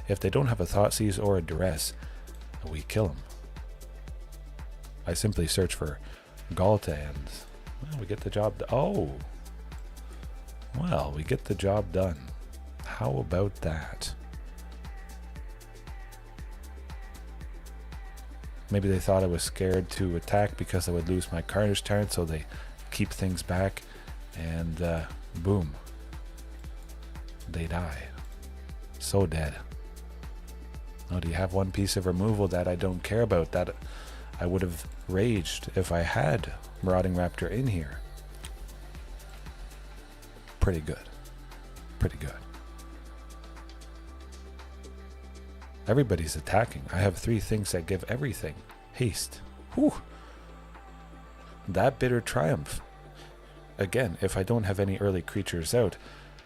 If they don't have a Thoughtseize or a Duress, we kill them. I simply search for Ghalta and well, we get the job done. Oh! Well, we get the job done. How about that? Maybe they thought I was scared to attack because I would lose my Carnage Tyrant, so they keep things back, and boom. They die. So dead. Oh, do you have one piece of removal that I don't care about? That I would have raged if I had Marauding Raptor in here. Pretty good. Pretty good. Everybody's attacking. I have 3 things that give everything. Haste. Whew. That Bitter Triumph. Again, if I don't have any early creatures out,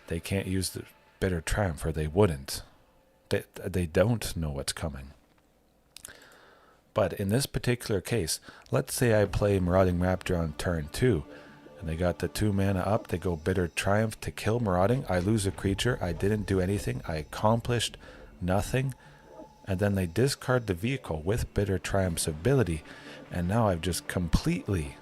they can't use the Bitter Triumph, or they wouldn't. They don't know what's coming. But in this particular case, let's say I play Marauding Raptor on turn 2, and they got the 2 mana up, they go Bitter Triumph to kill Marauding, I lose a creature, I didn't do anything, I accomplished nothing, and then they discard the vehicle with Bitter Triumph's ability, and now I've just completely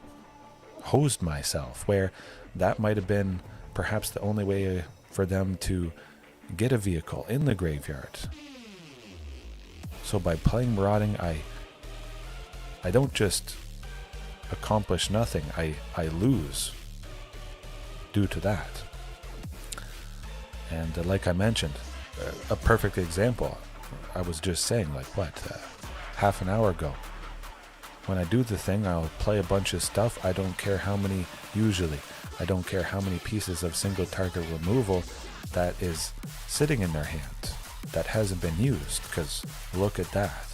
hosed myself, where that might have been perhaps the only way for them to get a vehicle in the graveyard. So by playing Marauding, I don't just accomplish nothing, I lose due to that. And like I mentioned, a perfect example, I was just saying, like what, half an hour ago, when I do the thing, I'll play a bunch of stuff. I don't care how many, usually, I don't care how many pieces of single target removal that is sitting in their hand that hasn't been used, because look at that.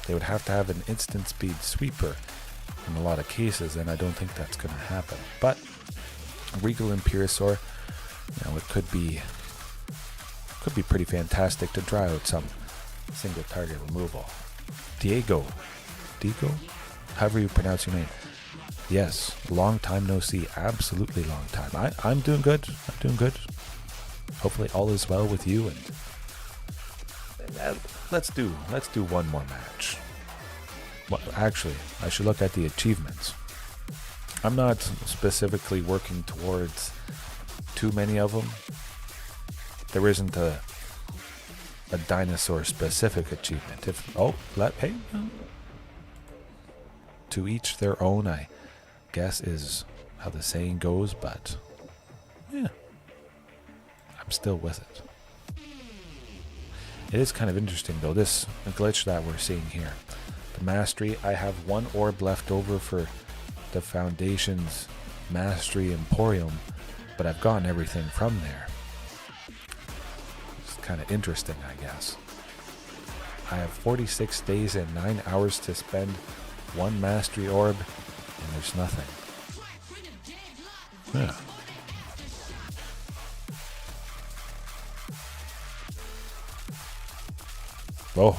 They would have to have an instant speed sweeper in a lot of cases, and I don't think that's going to happen. But Regal Imperiosaur, you know, it could be pretty fantastic to dry out some single target removal. Diego, however you pronounce your name. Yes, long time no see, absolutely long time. I'm doing good. Hopefully all is well with you, and let's do one more match. Well, actually, I should look at the achievements. I'm not specifically working towards too many of them. There isn't a a dinosaur specific achievement. If hey, to each their own, I guess is how the saying goes, but yeah, I'm still with it. It is kind of interesting though, this glitch that we're seeing here. The mastery, I have one orb left over for the Foundation's Mastery Emporium, but I've gotten everything from there. It's kind of interesting, I guess. I have 46 days and 9 hours to spend one mastery orb, and there's nothing. Yeah. Oh,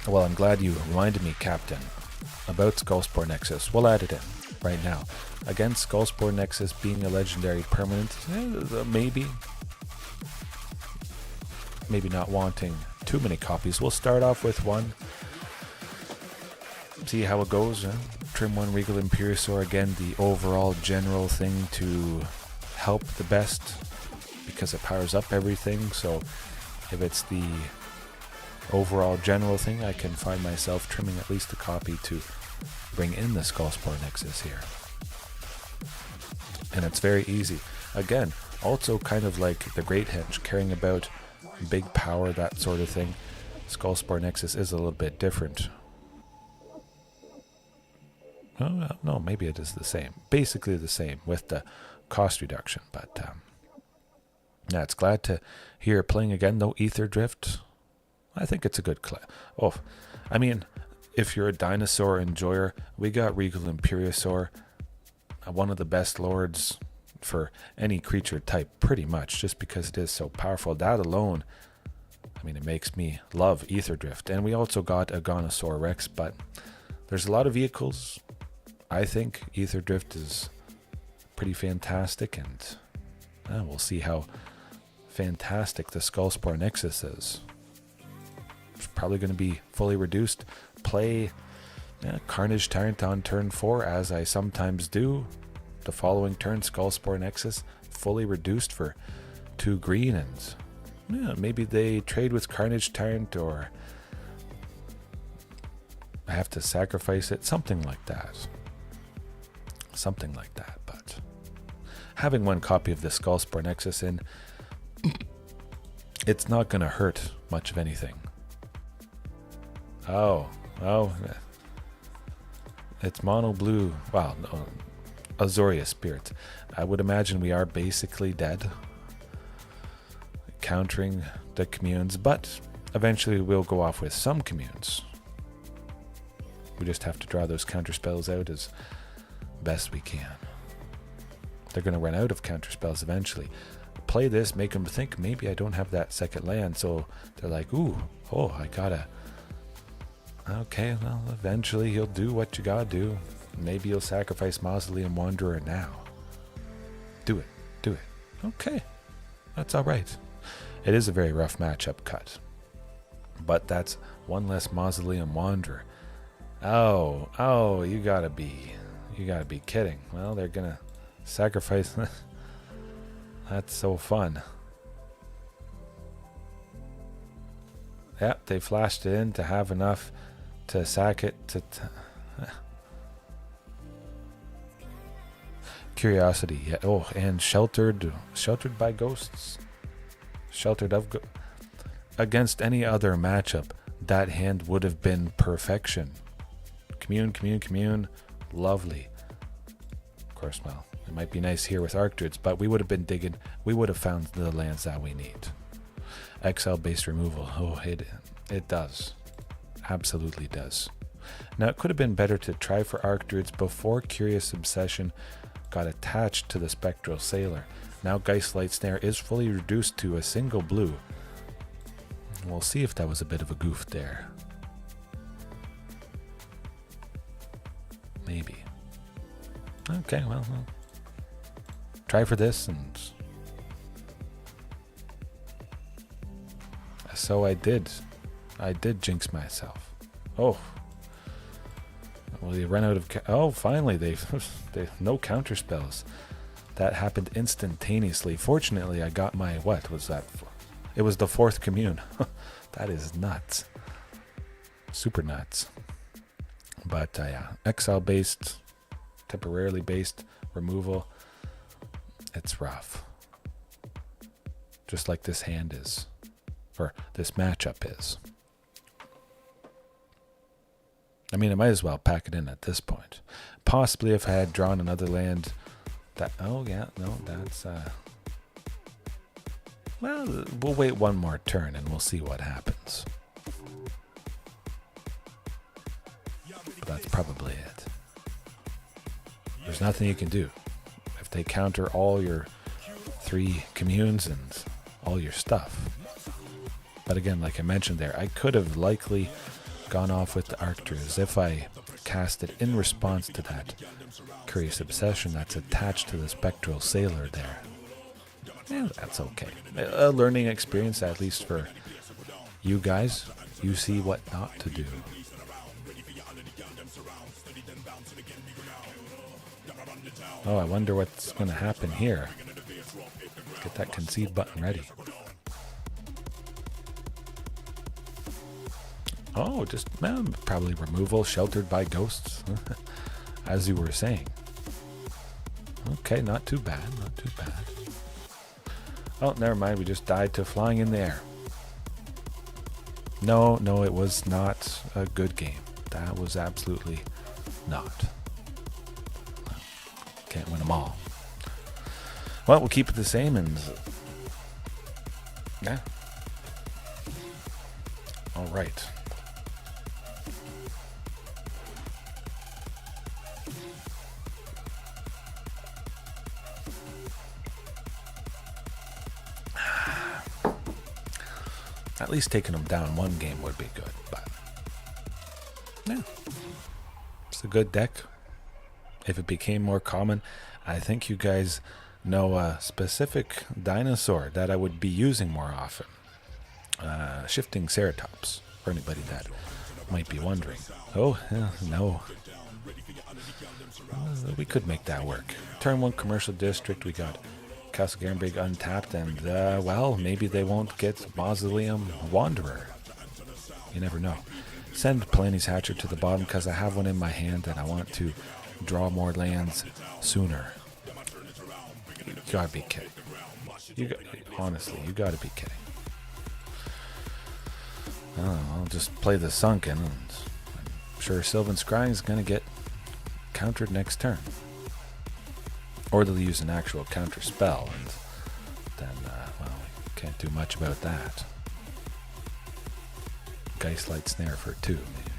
well, I'm glad you reminded me, Captain, about Skullspore Nexus. We'll add it in right now. Again, Skullspore Nexus being a legendary permanent, maybe not wanting too many copies. We'll start off with one, see how it goes. Trim one Regal Imperiosaur, again, the overall general thing to help the best because it powers up everything. So if it's the overall general thing, I can find myself trimming at least a copy to bring in the Skullspore Nexus here. And it's very easy. Again, also kind of like the Great Henge, caring about big power, that sort of thing. Skullspore Nexus is a little bit different. Oh, no, maybe it is the same. Basically the same with the cost reduction, but yeah, it's glad to hear playing again though. Aetherdrift, I think it's a good class. Oh, I mean, if you're a dinosaur enjoyer, we got Regal Imperiosaur, one of the best lords for any creature type, pretty much, just because it is so powerful. That alone, I mean, it makes me love Aetherdrift. And we also got a Dinosaur Rex, but there's a lot of vehicles. I think Aetherdrift is pretty fantastic, and we'll see how fantastic the Skullspore Nexus is. It's probably going to be fully reduced. Play Carnage Tyrant on turn 4, as I sometimes do. The following turn, Skullspore Nexus fully reduced for 2 green, and maybe they trade with Carnage Tyrant, or I have to sacrifice it, something like that. But having one copy of the Skullspore Nexus in, it's not going to hurt much of anything. Oh, it's mono blue. Wow, no, Azorius Spirits. I would imagine we are basically dead, countering the communes, but eventually we'll go off with some communes. We just have to draw those counter spells out as best we can. They're going to run out of counter spells eventually. Play this, make them think maybe I don't have that second land, so they're like, I gotta. Okay, well, eventually he'll do what you gotta do. Maybe you'll sacrifice Mausoleum Wanderer now. Do it. Okay, that's alright. It is a very rough matchup cut, but that's one less Mausoleum Wanderer. Oh, you gotta be kidding. Well, they're gonna sacrifice. That's so fun. Yep, they flashed it in to have enough to sack it to Curiosity. Yeah. Oh, and sheltered by ghosts. Against any other matchup, that hand would have been perfection. Commune. Lovely. Of course, well, it might be nice here with Archdruids, but we would have been digging. We would have found the lands that we need. Exile-based removal. Oh, it does. Absolutely does. Now, it could have been better to try for Archdruids before Curious Obsession got attached to the Spectral Sailor. Now Geistlight Snare is fully reduced to a single blue. We'll see if that was a bit of a goof there. Maybe. Okay, well, try for this, and so I did jinx myself. Oh, well, they ran out of finally they no counter spells. That happened instantaneously. Fortunately, I got my, what was that for? it was the 4th commune. That is nuts. Super nuts. But yeah, exile based, temporarily based removal. It's rough. Just like this hand is, or this matchup is. I mean, I might as well pack it in at this point. Possibly if I had drawn another land that, oh yeah, no, that's, well, we'll wait one more turn and we'll see what happens. But that's probably it. There's nothing you can do. If they counter all your 3 communes and all your stuff. But again, like I mentioned there, I could have likely gone off with the Archdruids if I cast it in response to that Curious Obsession that's attached to the Spectral Sailor there. Yeah, that's okay. A learning experience, at least for you guys. You see what not to do. Oh, I wonder what's going to happen here. Get that concede button ready. Oh, just probably removal, sheltered by ghosts, as you were saying. Okay, not too bad, not too bad. Oh, never mind, we just died to flying in the air. No, it was not a good game. That was absolutely not. Can't win them all. Well, we'll keep it the same and... yeah. All right. At least taking them down one game would be good, but yeah, it's a good deck. If it became more common, I think you guys know a specific dinosaur that I would be using more often. Shifting Ceratops, for anybody that might be wondering. Oh, no. We could make that work. Turn 1 commercial district, we got Castle Garenbrig untapped, and well, maybe they won't get Mausoleum Wanderer. You never know. Send Palani's Hatcher to the bottom because I have one in my hand and I want to draw more lands sooner. You gotta be kidding. Honestly, you gotta be kidding. I'll just play the Sunken, and I'm sure Sylvan Scrying is gonna get countered next turn. Or they'll use an actual counter spell, and then, well, can't do much about that. Geistlight Snare for 2, maybe.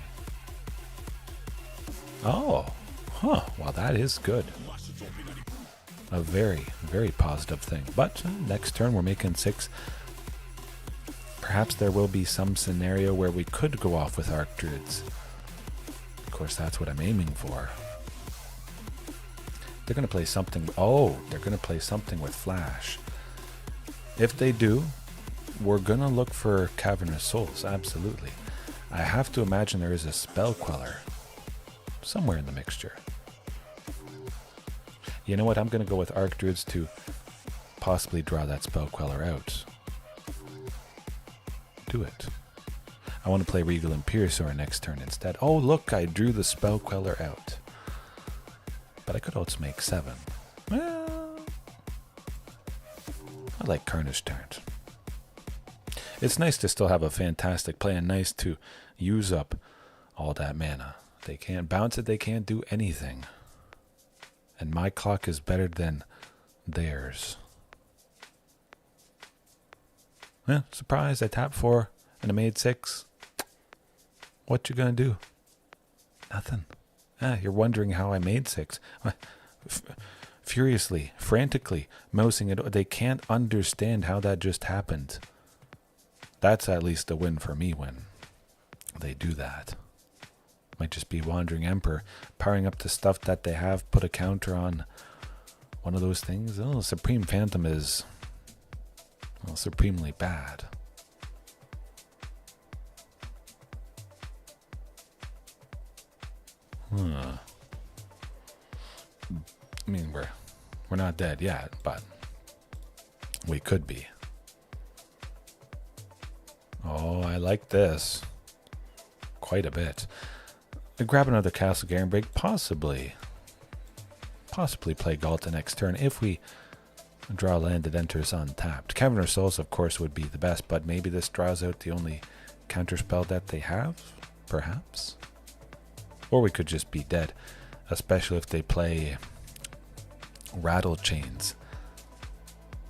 Oh, well, that is good. A very, very positive thing. But next turn we're making 6. Perhaps there will be some scenario where we could go off with Archdruids. Of course, that's what I'm aiming for. They're going to play something... oh, they're going to play something with Flash. If they do, we're going to look for Cavern of Souls, absolutely. I have to imagine there is a Spell Queller somewhere in the mixture. You know what? I'm going to go with Archdruids to possibly draw that Spell Queller out. Do it. I want to play Regal Imperiosaur next turn instead. Oh, look, I drew the Spell Queller out. But I could also make 7. Well, I like Carnage Tyrant. It's nice to still have a fantastic play and nice to use up all that mana. They can't bounce it, they can't do anything. And my clock is better than theirs. Yeah, surprise, I tapped 4 and I made 6. What you gonna do? Nothing. You're wondering how I made 6. Furiously, frantically, mousing it. They can't understand how that just happened. That's at least a win for me when they do that. Might just be Wandering Emperor, powering up the stuff that they have, put a counter on one of those things. Oh, Supreme Phantom is, well, supremely bad. I mean, we're not dead yet, but we could be. Oh, I like this. Quite a bit. Grab another Castle Garenbrig, possibly play Ghalta next turn if we draw land that enters untapped. Cavern of Souls, of course, would be the best, but maybe this draws out the only counterspell that they have, perhaps? Or we could just be dead, especially if they play Rattle Chains.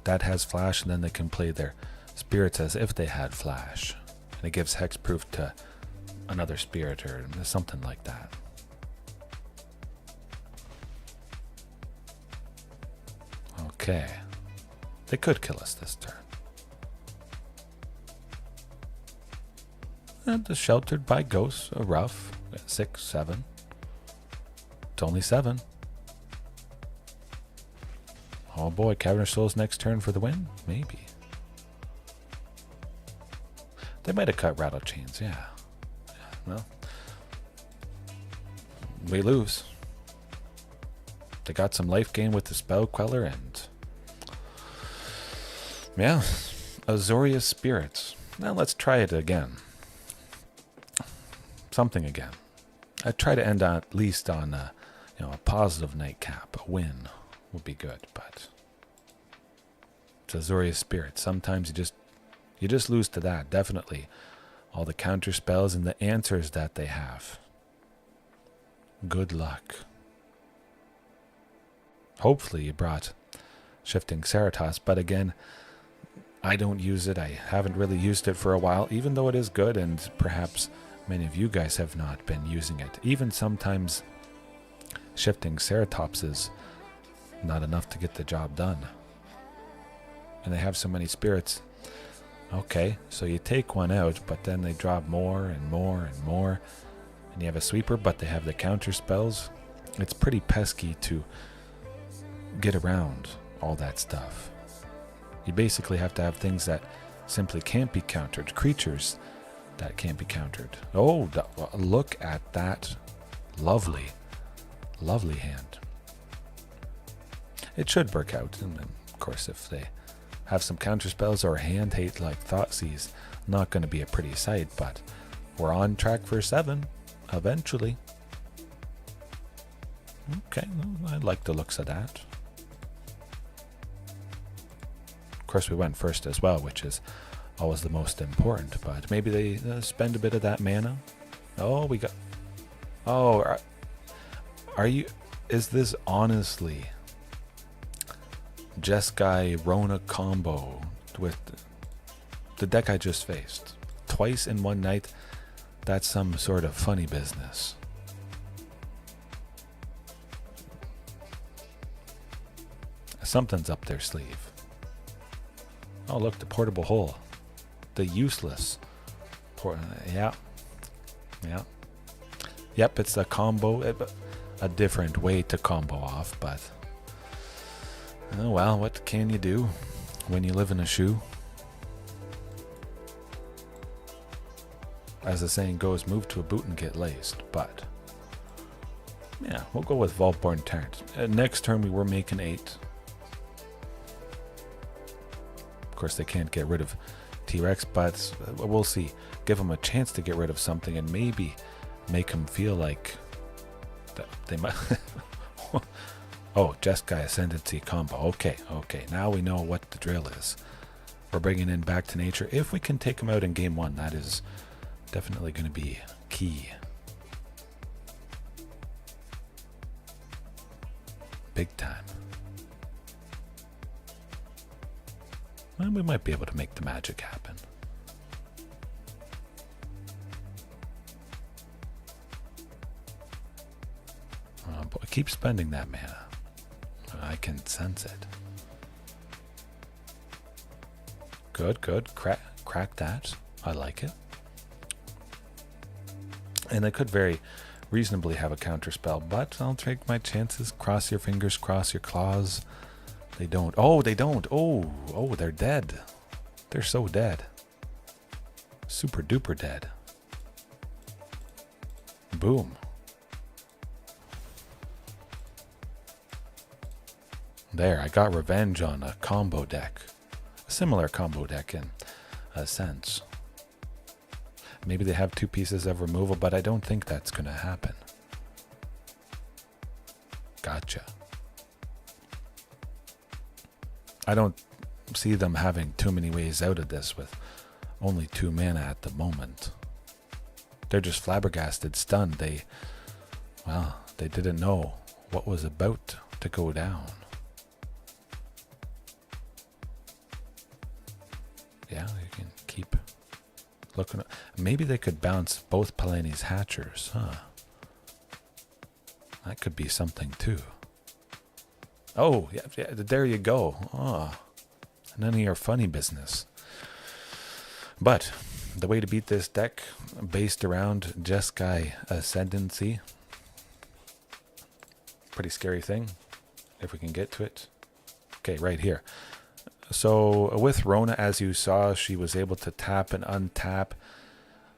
That has flash, and then they can play their spirits as if they had flash. And it gives hexproof to another spirit or something like that. Okay. They could kill us this turn. And the sheltered by ghosts, a rough. 6, 7. It's only 7. Oh boy, Cavern of Souls next turn for the win? Maybe. They might have cut Rattle Chains, yeah. Well, we lose. They got some life gain with the Spell Queller and... yeah, Azorius Spirits. Now let's try it again. Something again. I'd try to end at least on a positive nightcap. A win would be good, but it's Azorius Spirits. Sometimes you just lose to that, definitely. All the counter spells and the answers that they have. Good luck. Hopefully you brought Shifting Ceratos, but again, I don't use it. I haven't really used it for a while, even though it is good, and perhaps many of you guys have not been using it. Even sometimes Shifting Ceratops is not enough to get the job done. And they have so many spirits. Okay, so you take one out, but then they drop more and more and more. And you have a sweeper, but they have the counter spells. It's pretty pesky to get around all that stuff. You basically have to have things that simply can't be countered. Creatures that can't be countered. Oh, look at that lovely, lovely hand. It should work out. And then, of course, if they have some counter spells or a hand hate like Thoughtseize, not going to be a pretty sight, but we're on track for 7 eventually. Okay, well, I like the looks of that. Of course, we went first as well, which is always the most important, but maybe they spend a bit of that mana. Oh, we got... oh, are you... is this honestly Jeskai Rona combo with the deck I just faced? Twice in one night? That's some sort of funny business. Something's up their sleeve. Oh, look, the portable hole. The useless. Yeah. Yep, it's a combo. A different way to combo off, but... oh, well, what can you do when you live in a shoe? As the saying goes, move to a boot and get laced, but... yeah, we'll go with Vaultborn Tyrant. Next turn we were making 8. Of course, they can't get rid of T-Rex, but we'll see. Give them a chance to get rid of something and maybe make them feel like that they might... oh, Jeskai Ascendancy combo. Okay. Now we know what the drill is. We're bringing in Back to Nature. If we can take them out in game 1, that is definitely going to be key. Big time. Well, we might be able to make the magic happen. Oh boy, keep spending that mana. I can sense it. Good. Crack that. I like it. And I could very reasonably have a counter spell, but I'll take my chances. Cross your fingers, cross your claws. They don't. Oh, they don't. Oh, they're dead. They're so dead. Super duper dead. Boom. There, I got revenge on a combo deck. A similar combo deck in a sense. Maybe they have 2 pieces of removal, but I don't think that's going to happen. Gotcha. I don't see them having too many ways out of this with only 2 mana at the moment. They're just flabbergasted, stunned. They didn't know what was about to go down. Yeah, you can keep looking. Maybe they could bounce both Palani's Hatchers, huh? That could be something too. Oh, yeah, there you go. Oh, none of your funny business. But the way to beat this deck, based around Jeskai Ascendancy. Pretty scary thing, if we can get to it. Okay, right here. So with Rona, as you saw, she was able to tap and untap,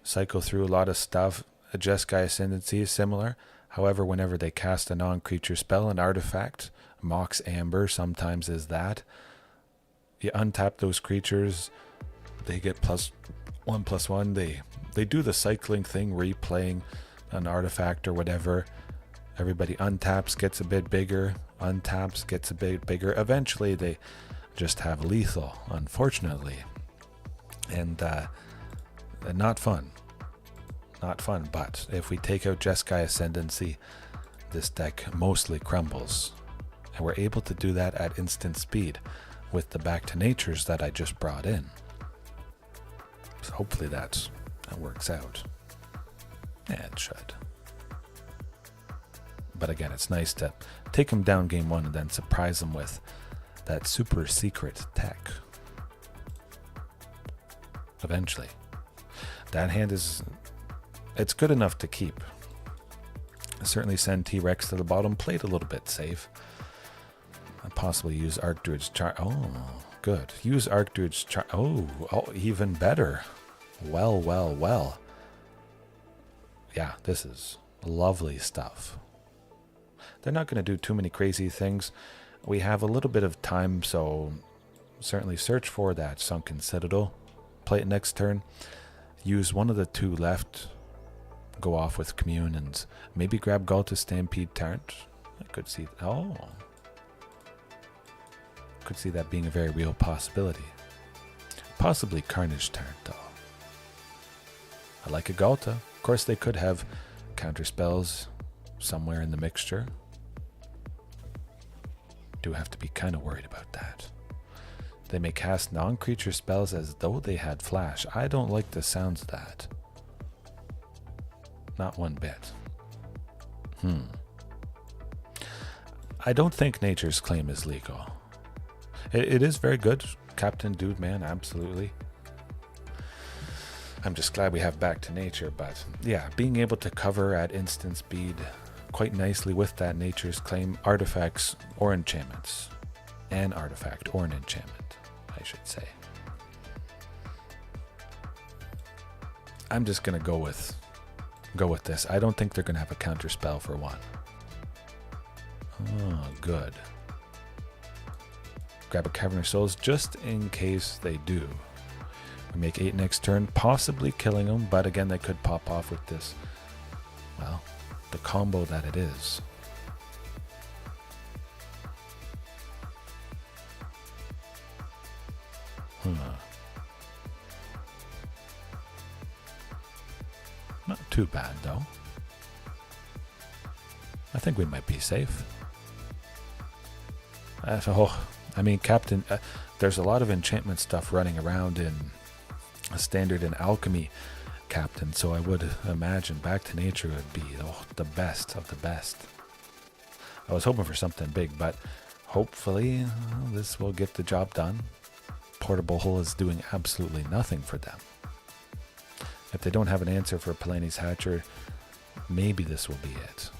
cycle through a lot of stuff. A Jeskai Ascendancy is similar. However, whenever they cast a non-creature spell, an artifact, Mox Amber sometimes is that. You untap those creatures, they get +1/+1. They do the cycling thing, replaying an artifact or whatever. Everybody untaps, gets a bit bigger, untaps, gets a bit bigger. Eventually, they just have lethal, unfortunately. And not fun. Not fun, but if we take out Jeskai Ascendancy, this deck mostly crumbles. And we're able to do that at instant speed with the Back to Natures that I just brought in. So hopefully that works out. Yeah, it should. But again, it's nice to take them down game 1 and then surprise them with that super secret tech. Eventually. That hand it's good enough to keep. Certainly send T-Rex to the bottom. Played a little bit safe. And possibly use Archdruid's Oh, good. Use Archdruid's Oh, even better. Well. Yeah, this is lovely stuff. They're not going to do too many crazy things. We have a little bit of time, so certainly search for that Sunken Citadel. Play it next turn. Use one of the 2 left. Go off with Commune and maybe grab Ghalta Stampede Tyrant. I could see. Could see that being a very real possibility. Possibly Carnage Tyrant, though. I like a Ghalta. Of course, they could have counter spells somewhere in the mixture. Do have to be kind of worried about that. They may cast non-creature spells as though they had flash. I don't like the sounds of that. Not one bit. I don't think Nature's Claim is legal. It is very good. Captain Dude Man, absolutely. I'm just glad we have Back to Nature, but yeah, being able to cover at instant speed quite nicely with that Nature's Claim, artifacts or enchantments. An artifact or an enchantment, I should say. I'm just gonna go with this. I don't think they're gonna have a counter spell for 1. Oh, good. Grab a Cavern of Souls just in case they do. We make 8 next turn, possibly killing them, but again, they could pop off with this. Well, the combo that it is. Not too bad, though. I think we might be safe. I mean, Captain, there's a lot of enchantment stuff running around in Standard and Alchemy, Captain, so I would imagine Back to Nature would be the best of the best. I was hoping for something big, but hopefully this will get the job done. Portable Hull is doing absolutely nothing for them. If they don't have an answer for Palani's Hatcher, maybe this will be it.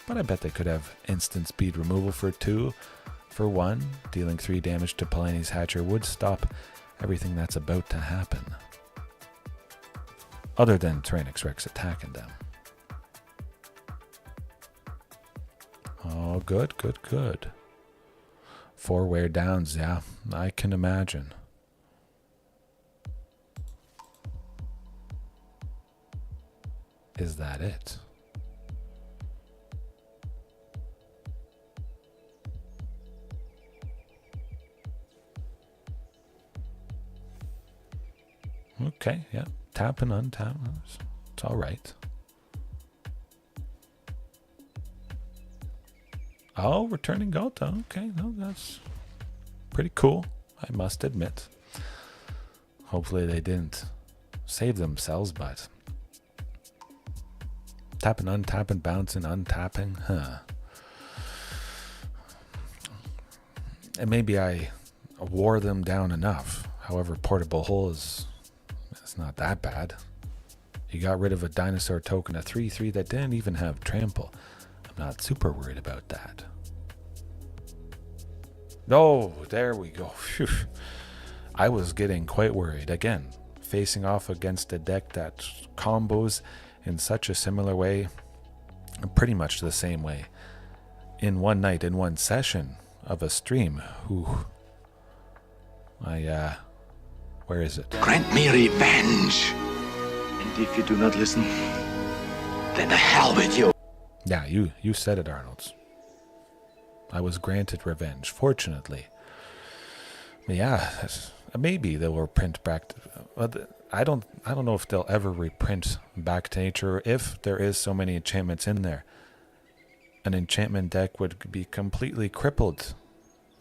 But I bet they could have instant speed removal for 2. For 1, dealing 3 damage to Palani's Hatcher would stop everything that's about to happen. Other than Tyrranax Rex attacking them. Oh, good. 4 wear downs, yeah, I can imagine. Is that it? Okay, yeah. Tap and untap. It's all right. Oh, returning Ghalta. Okay, no, that's pretty cool, I must admit. Hopefully they didn't save themselves, but tapping, untapping, bouncing, untapping, huh? And maybe I wore them down enough. However, Portable Hole it's not that bad. You got rid of a dinosaur token, a 3/3 that didn't even have trample. I'm not super worried about that. Oh, there we go. Phew. I was getting quite worried. Again, facing off against a deck that combos in such a similar way, pretty much the same way, in one night, in one session of a stream. Ooh. Where is it? Grant me revenge. And if you do not listen, then the hell with you. Yeah, you said it, Arnold. I was granted revenge, fortunately. Yeah, maybe they will reprint back to, I don't know if they'll ever reprint Back to Nature, if there is so many enchantments in there. An enchantment deck would be completely crippled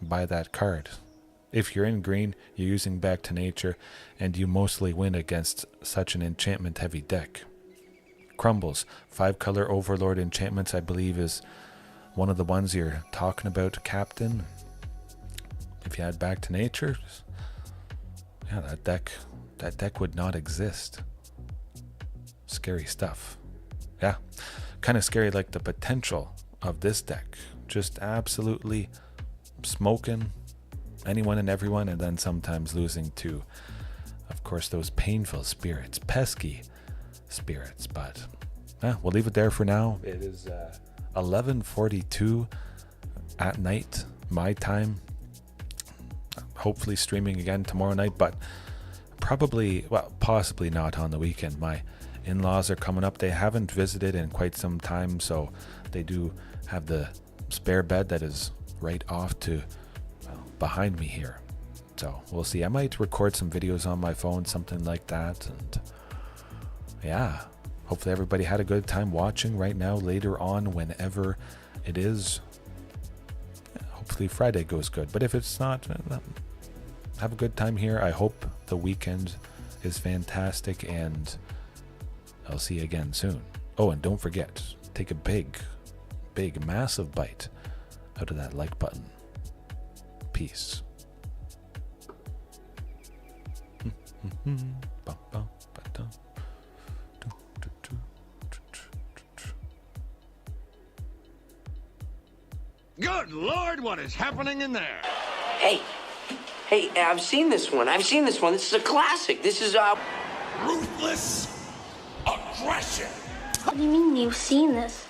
by that card. If you're in green, you're using Back to Nature, and you mostly win against such an enchantment heavy deck. Crumbles, 5-color Overlord enchantments, I believe, is one of the ones you're talking about, Captain. If you had Back to Nature, yeah, that deck would not exist. Scary stuff. Yeah, kind of scary, like the potential of this deck. Just absolutely smoking anyone and everyone, and then sometimes losing to, of course, those painful spirits, pesky spirits. But we'll leave it there for now. It is 11:42 at night, my time. Hopefully streaming again tomorrow night, but possibly not on the weekend. My in-laws are coming up. They haven't visited in quite some time, so they do have the spare bed that is right off to behind me here. So we'll see. I might record some videos on my phone, something like that. And yeah, hopefully everybody had a good time watching right now, later on, whenever it is. Hopefully Friday goes good. But if it's not, have a good time here. I hope the weekend is fantastic, and I'll see you again soon. Oh, and don't forget, take a big, massive bite out of that like button. Peace. Good Lord, what is happening in there? Hey, I've seen this one. This is a classic. This is Ruthless aggression. What do you mean you've seen this?